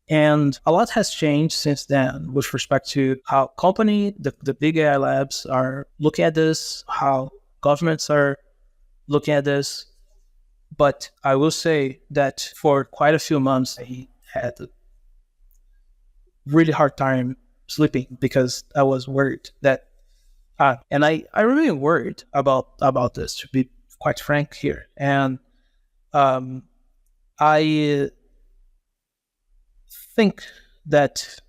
And a lot has changed since then with respect to how the big AI labs are looking at this, how governments are looking at this. But I will say that for quite a few months, I had a really hard time sleeping because I was worried that and I remain worried about this, to be quite frank here. And I think that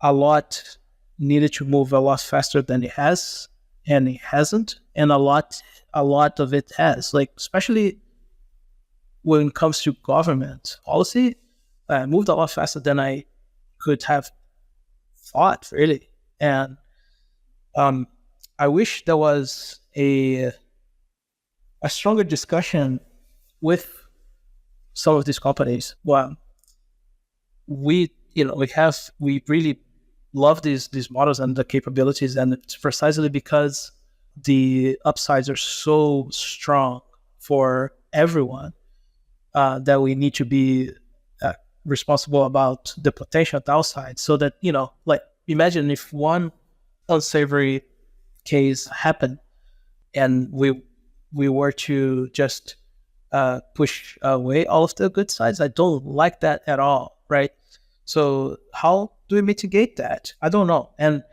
a lot needed to move a lot faster than it has, and it hasn't, and a lot of it has, like especially when it comes to government policy, moved a lot faster than I could have thought, really. And I wish there was a stronger discussion with some of these companies. Well, we really love these models and the capabilities, and it's precisely because the upsides are so strong for everyone that we need to be responsible about the potential downside, so that, like, imagine if one unsavory case happened and we were to just push away all of the good sides. I don't like that at all, right? So how do we mitigate that? I don't know. And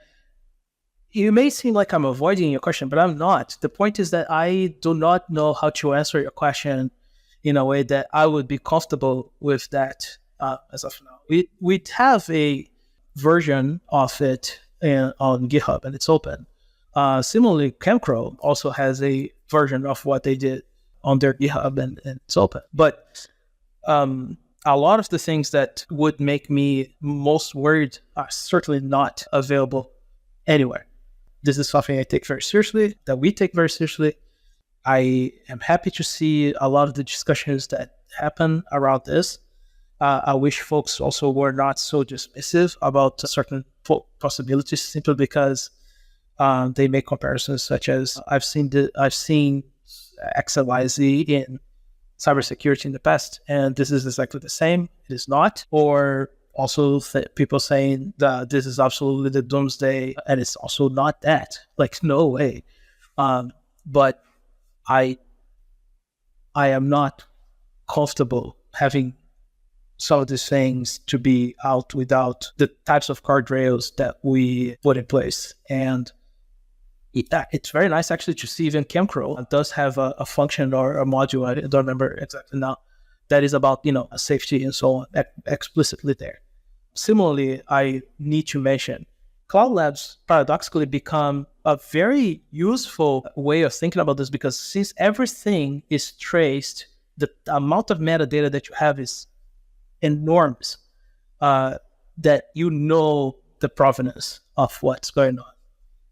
you may seem like I'm avoiding your question, but I'm not. The point is that I do not know how to answer your question in a way that I would be comfortable with that as of now. We have a version of it on GitHub, and it's open. Similarly, Chemcro also has a version of what they did on their GitHub, and it's open. But a lot of the things that would make me most worried are certainly not available anywhere. This is something I take very seriously, that we take very seriously. I am happy to see a lot of the discussions that happen around this. I wish folks also were not so dismissive about certain possibilities simply because they make comparisons such as I've seen XYZ in cybersecurity in the past, and this is exactly the same. It is not. Or also people saying that this is absolutely the doomsday, and it's also not that. Like, no way. But I am not comfortable having some of these things to be out without the types of guardrails that we put in place. And it's very nice actually to see even Chemcro does have a function or a module, I don't remember exactly now, that is about, safety and so on, explicitly there. Similarly, I need to mention Cloud Labs paradoxically become a very useful way of thinking about this, because since everything is traced, the amount of metadata that you have is enormous, that the provenance of what's going on.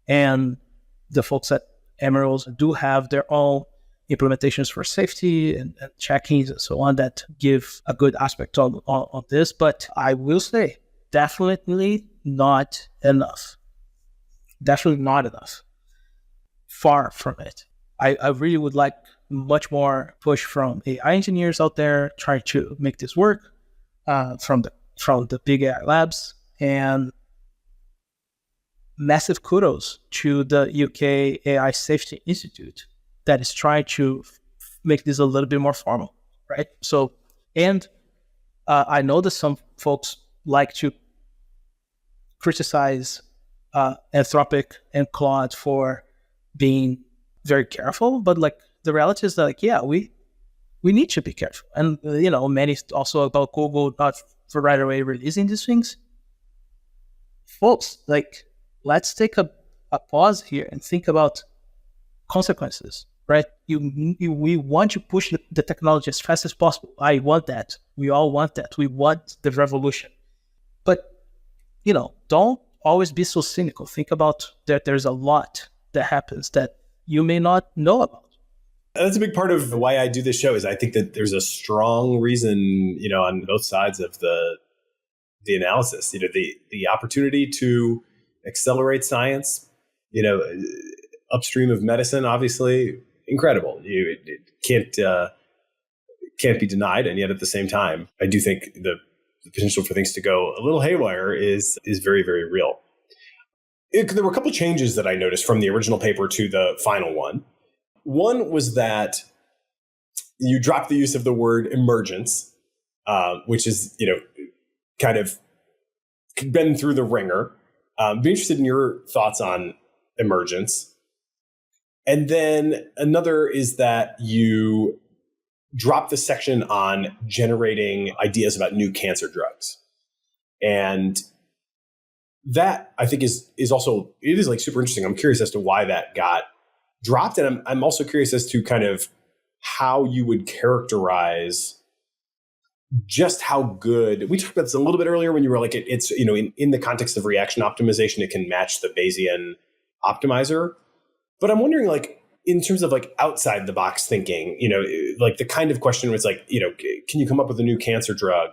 And the folks at Emeralds do have their own implementations for safety and checkings and so on that give a good aspect on this. But I will say, definitely not enough. Definitely not enough. Far from it. I really would like much more push from AI engineers out there trying to make this work, from the big AI labs. And massive kudos to the UK AI Safety Institute that is trying to make this a little bit more formal, right? So, and I know that some folks like to criticize Anthropic and Claude for being very careful, but like the reality is that, like, yeah, we need to be careful. And many also about Google not for right away releasing these things. Folks, like, let's take a pause here and think about consequences, right? We want to push the technology as fast as possible. I want that. We all want that. We want the revolution. But, don't always be so cynical. Think about that there's a lot that happens that you may not know about. That's a big part of why I do this show, is I think that there's a strong reason, on both sides of the analysis, the opportunity to accelerate science, upstream of medicine, obviously incredible. It can't be denied. And yet at the same time, I do think the potential for things to go a little haywire is very, very real. There were a couple of changes that I noticed from the original paper to the final one. One was that you dropped the use of the word emergence, which is, kind of been through the ringer. Be interested in your thoughts on emergence. And then another is that you dropped the section on generating ideas about new cancer drugs. And that I think is also, it is like super interesting. I'm curious as to why that got dropped. And I'm also curious as to kind of how you would characterize just how good, we talked about this a little bit earlier when you were like, it's, in the context of reaction optimization, it can match the Bayesian optimizer. But I'm wondering, like, in terms of like outside the box thinking, like the kind of question was like, can you come up with a new cancer drug?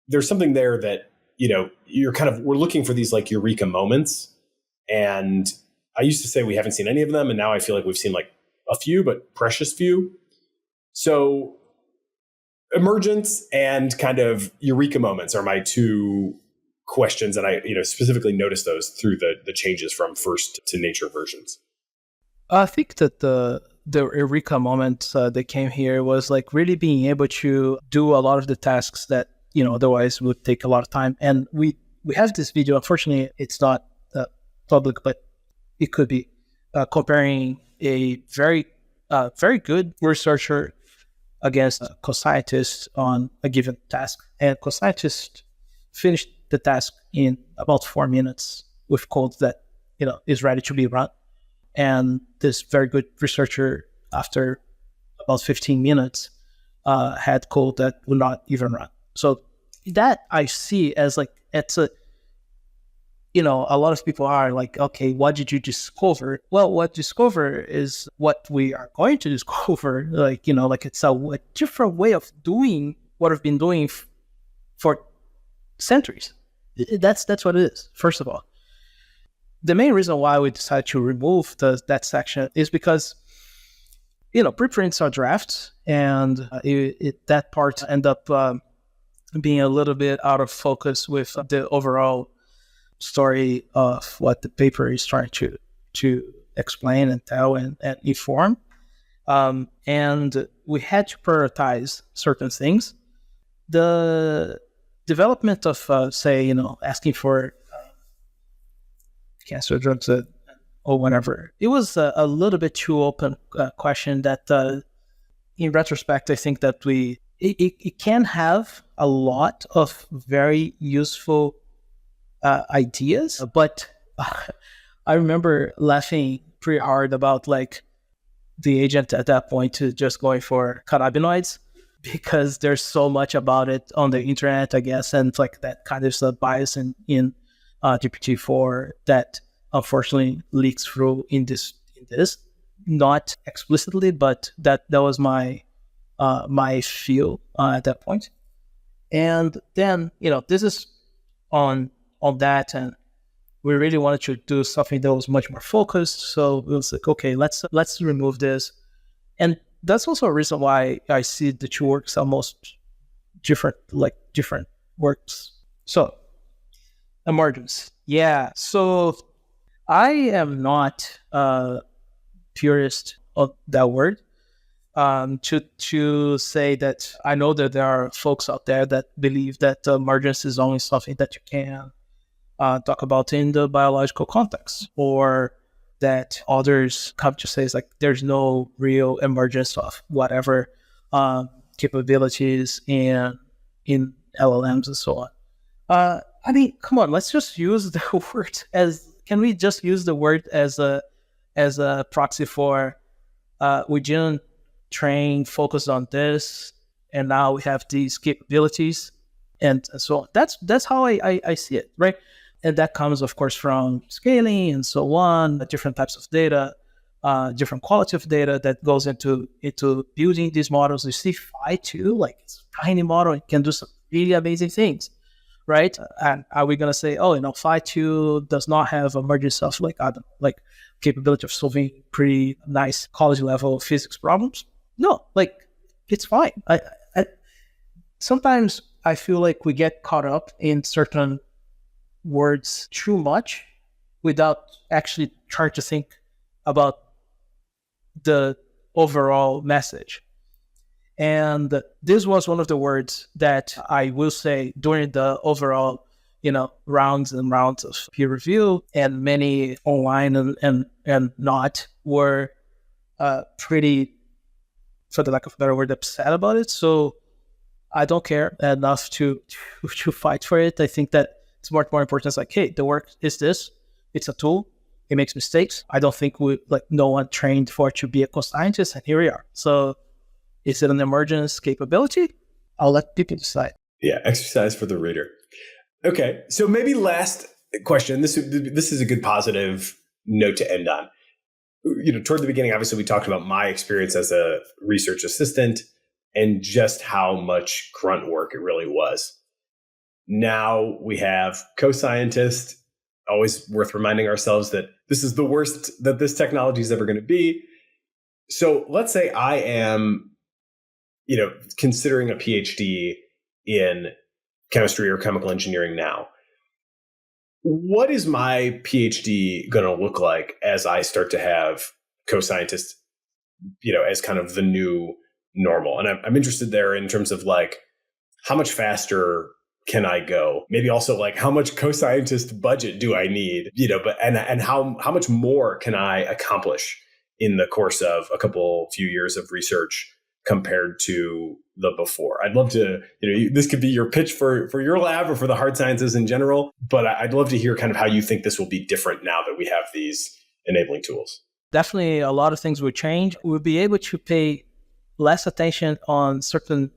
There's something there that, we're looking for these like eureka moments. And I used to say we haven't seen any of them. And now I feel like we've seen like a few, but precious few. So emergence and kind of eureka moments are my two questions. And I, specifically noticed those through the changes from first to nature versions. I think that the eureka moment that came here was like really being able to do a lot of the tasks that, otherwise would take a lot of time. And we have this video. Unfortunately, it's not public, but it could be comparing a very good researcher against a CoScientist on a given task. And CoScientist finished the task in about 4 minutes with code that, is ready to be run. And this very good researcher, after about 15 minutes, had code that would not even run. So that I see as like, it's a lot of people are like, okay, what did you discover? Well, what discover is what we are going to discover. Like, like it's a different way of doing what we've been doing for centuries. That's what it is, first of all. The main reason why we decided to remove that section is because, preprints are drafts, and that part end up being a little bit out of focus with the overall story of what the paper is trying to explain and tell and inform. And we had to prioritize certain things. The development of, asking for cancer drugs or whatever, it was a little bit too open question that in retrospect, I think that it can have a lot of very useful ideas, but I remember laughing pretty hard about like the agent at that point to just going for cannabinoids, because there's so much about it on the internet, I guess, and like that kind of bias in GPT-4 that unfortunately leaks through in this, not explicitly, but that was my feel at that point. And then, this is on that, and we really wanted to do something that was much more focused. So it was like, okay, let's remove this. And that's also a reason why I see the two works almost different works. So emergence. Yeah. So I am not a purist of that word. To say that I know that there are folks out there that believe that emergence is only something that you can talk about in the biological context, or that others come to say is like there's no real emergence of whatever capabilities in LLMs and so on. I mean, come on, let's just use the word can we just use the word as a proxy for we didn't train focused on this, and now we have these capabilities, and so on. That's how I see it, right? And that comes, of course, from scaling and so on, different types of data, different quality of data that goes into building these models. You see Phi 2, like it's a tiny model, it can do some really amazing things, right? And are we gonna say, Phi 2 does not have emergence of like capability of solving pretty nice college level physics problems? No, like it's fine. I sometimes I feel like we get caught up in certain words too much without actually trying to think about the overall message. And this was one of the words that I will say during the overall, rounds and rounds of peer review, and many online and not, were pretty for the lack of a better word, upset about it. So I don't care enough to fight for it. I think that it's more important. It's like, hey, the work is this. It's a tool. It makes mistakes. I don't think no one trained for it to be a co-scientist, and here we are. So is it an emergence capability? I'll let people decide. Yeah, exercise for the reader. Okay, so maybe last question. This is a good positive note to end on. Toward the beginning, obviously, we talked about my experience as a research assistant and just how much grunt work it really was. Now we have co-scientist. Always worth reminding ourselves that this is the worst that this technology is ever going to be. So let's say I am, considering a PhD in chemistry or chemical engineering now. What is my PhD going to look like as I start to have co-scientists, as kind of the new normal? And I'm interested there in terms of like, how much faster can I go? Maybe also like, how much co-scientist budget do I need? And how much more can I accomplish in the course of a few years of research compared to the before? I'd love to, this could be your pitch for your lab or for the hard sciences in general, but I'd love to hear kind of how you think this will be different now that we have these enabling tools. Definitely a lot of things will change. We'll be able to pay less attention on certain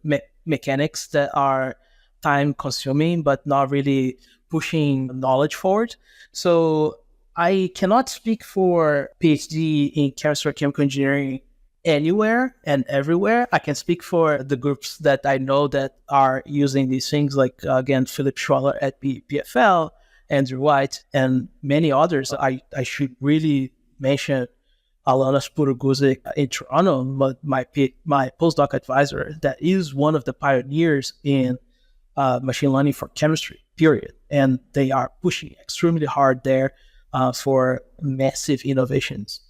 mechanics that are time consuming, but not really pushing knowledge forward. So I cannot speak for PhD in chemistry or chemical engineering anywhere and everywhere. I can speak for the groups that I know that are using these things, like, again, Philip Schwaller at PFL, Andrew White, and many others. I should really mention Alana Spuruguzik in Toronto, my postdoc advisor, that is one of the pioneers in machine learning for chemistry, period. And they are pushing extremely hard there for massive innovations.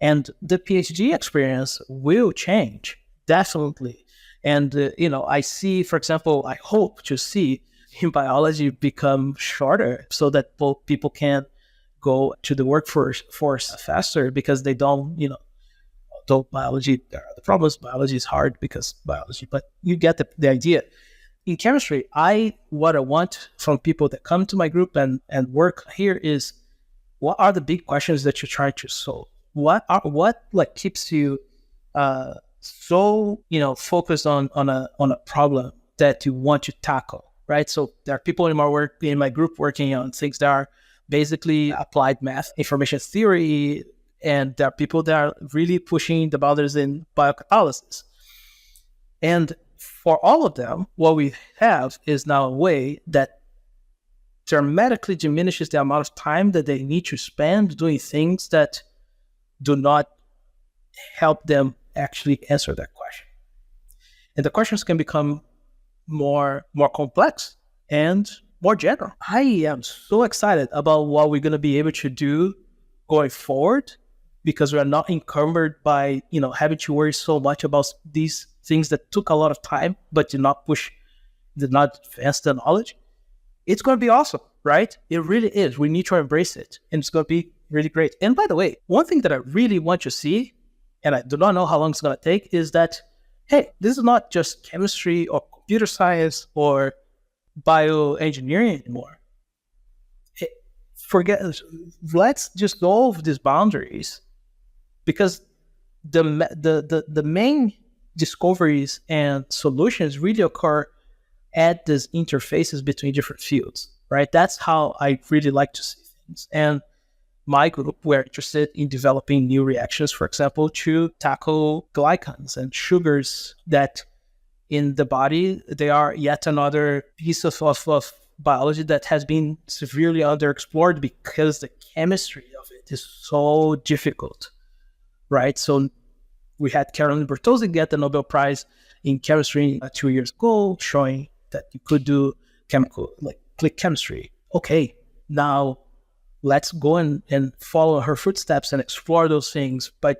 And the PhD experience will change, definitely. And, I see, for example, I hope to see in biology become shorter so that both people can go to the workforce faster, because they don't, though biology, there are the problems. Biology is hard because biology, but you get the idea. In chemistry, what I want from people that come to my group and work here is, what are the big questions that you're trying to solve? What keeps you so focused on a problem that you want to tackle, right? So there are people in my group working on things that are basically applied math, information theory, and there are people that are really pushing the boundaries in biocatalysis. And for all of them, what we have is now a way that dramatically diminishes the amount of time that they need to spend doing things that do not help them actually answer that question. And the questions can become more complex and more general. I am so excited about what we're going to be able to do going forward, because we are not encumbered by, having to worry so much about these things that took a lot of time, but did not advance the knowledge. It's going to be awesome, right? It really is. We need to embrace it, and it's going to be really great. And by the way, one thing that I really want to see, and I do not know how long it's going to take, is that, hey, this is not just chemistry or computer science or bioengineering anymore. Let's dissolve these boundaries, because the main discoveries and solutions really occur at these interfaces between different fields, right? That's how I really like to see things. And my group, we're interested in developing new reactions, for example, to tackle glycans and sugars that in the body, they are yet another piece of biology that has been severely underexplored because the chemistry of it is so difficult, right? So we had Carolyn Bertozzi get the Nobel Prize in chemistry 2 years ago, showing that you could do click chemistry. Okay, now let's go and follow her footsteps and explore those things by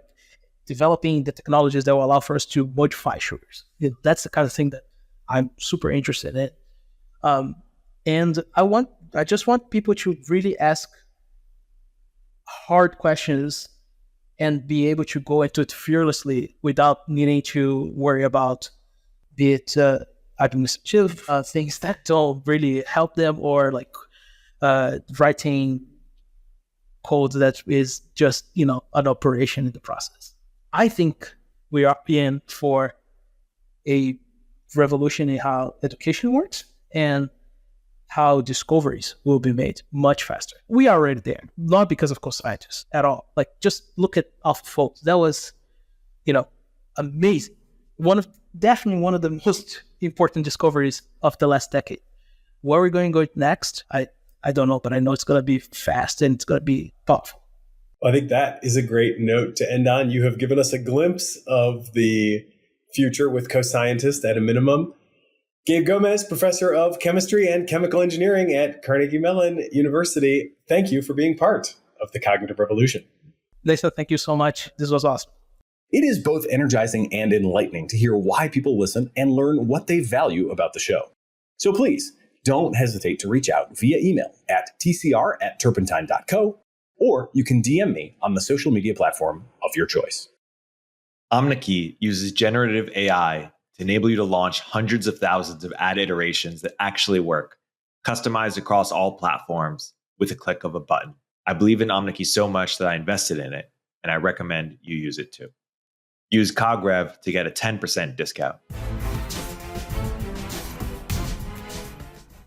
developing the technologies that will allow for us to modify sugars. That's the kind of thing that I'm super interested in. And I just want people to really ask hard questions and be able to go into it fearlessly without needing to worry about be it administrative things that don't really help them, or like writing code that is just, an operation in the process. I think we are in for a revolution in how education works and how discoveries will be made much faster. We are already there, not because of CoScientist at all. Like, just look at AlphaFold. That was, amazing. Definitely one of the most important discoveries of the last decade. Where we're going to go next, I don't know, but I know it's going to be fast and it's going to be powerful. I think that is a great note to end on. You have given us a glimpse of the future with CoScientist at a minimum. Gabe Gomes, professor of chemistry and chemical engineering at Carnegie Mellon University, thank you for being part of the Cognitive Revolution. Lisa, thank you so much. This was awesome. It is both energizing and enlightening to hear why people listen and learn what they value about the show. So please, don't hesitate to reach out via email at tcr@turpentine.co, or you can DM me on the social media platform of your choice. Omneky uses generative AI to enable you to launch hundreds of thousands of ad iterations that actually work, customized across all platforms with a click of a button. I believe in Omneky so much that I invested in it, and I recommend you use it too. Use CogRev to get a 10% discount.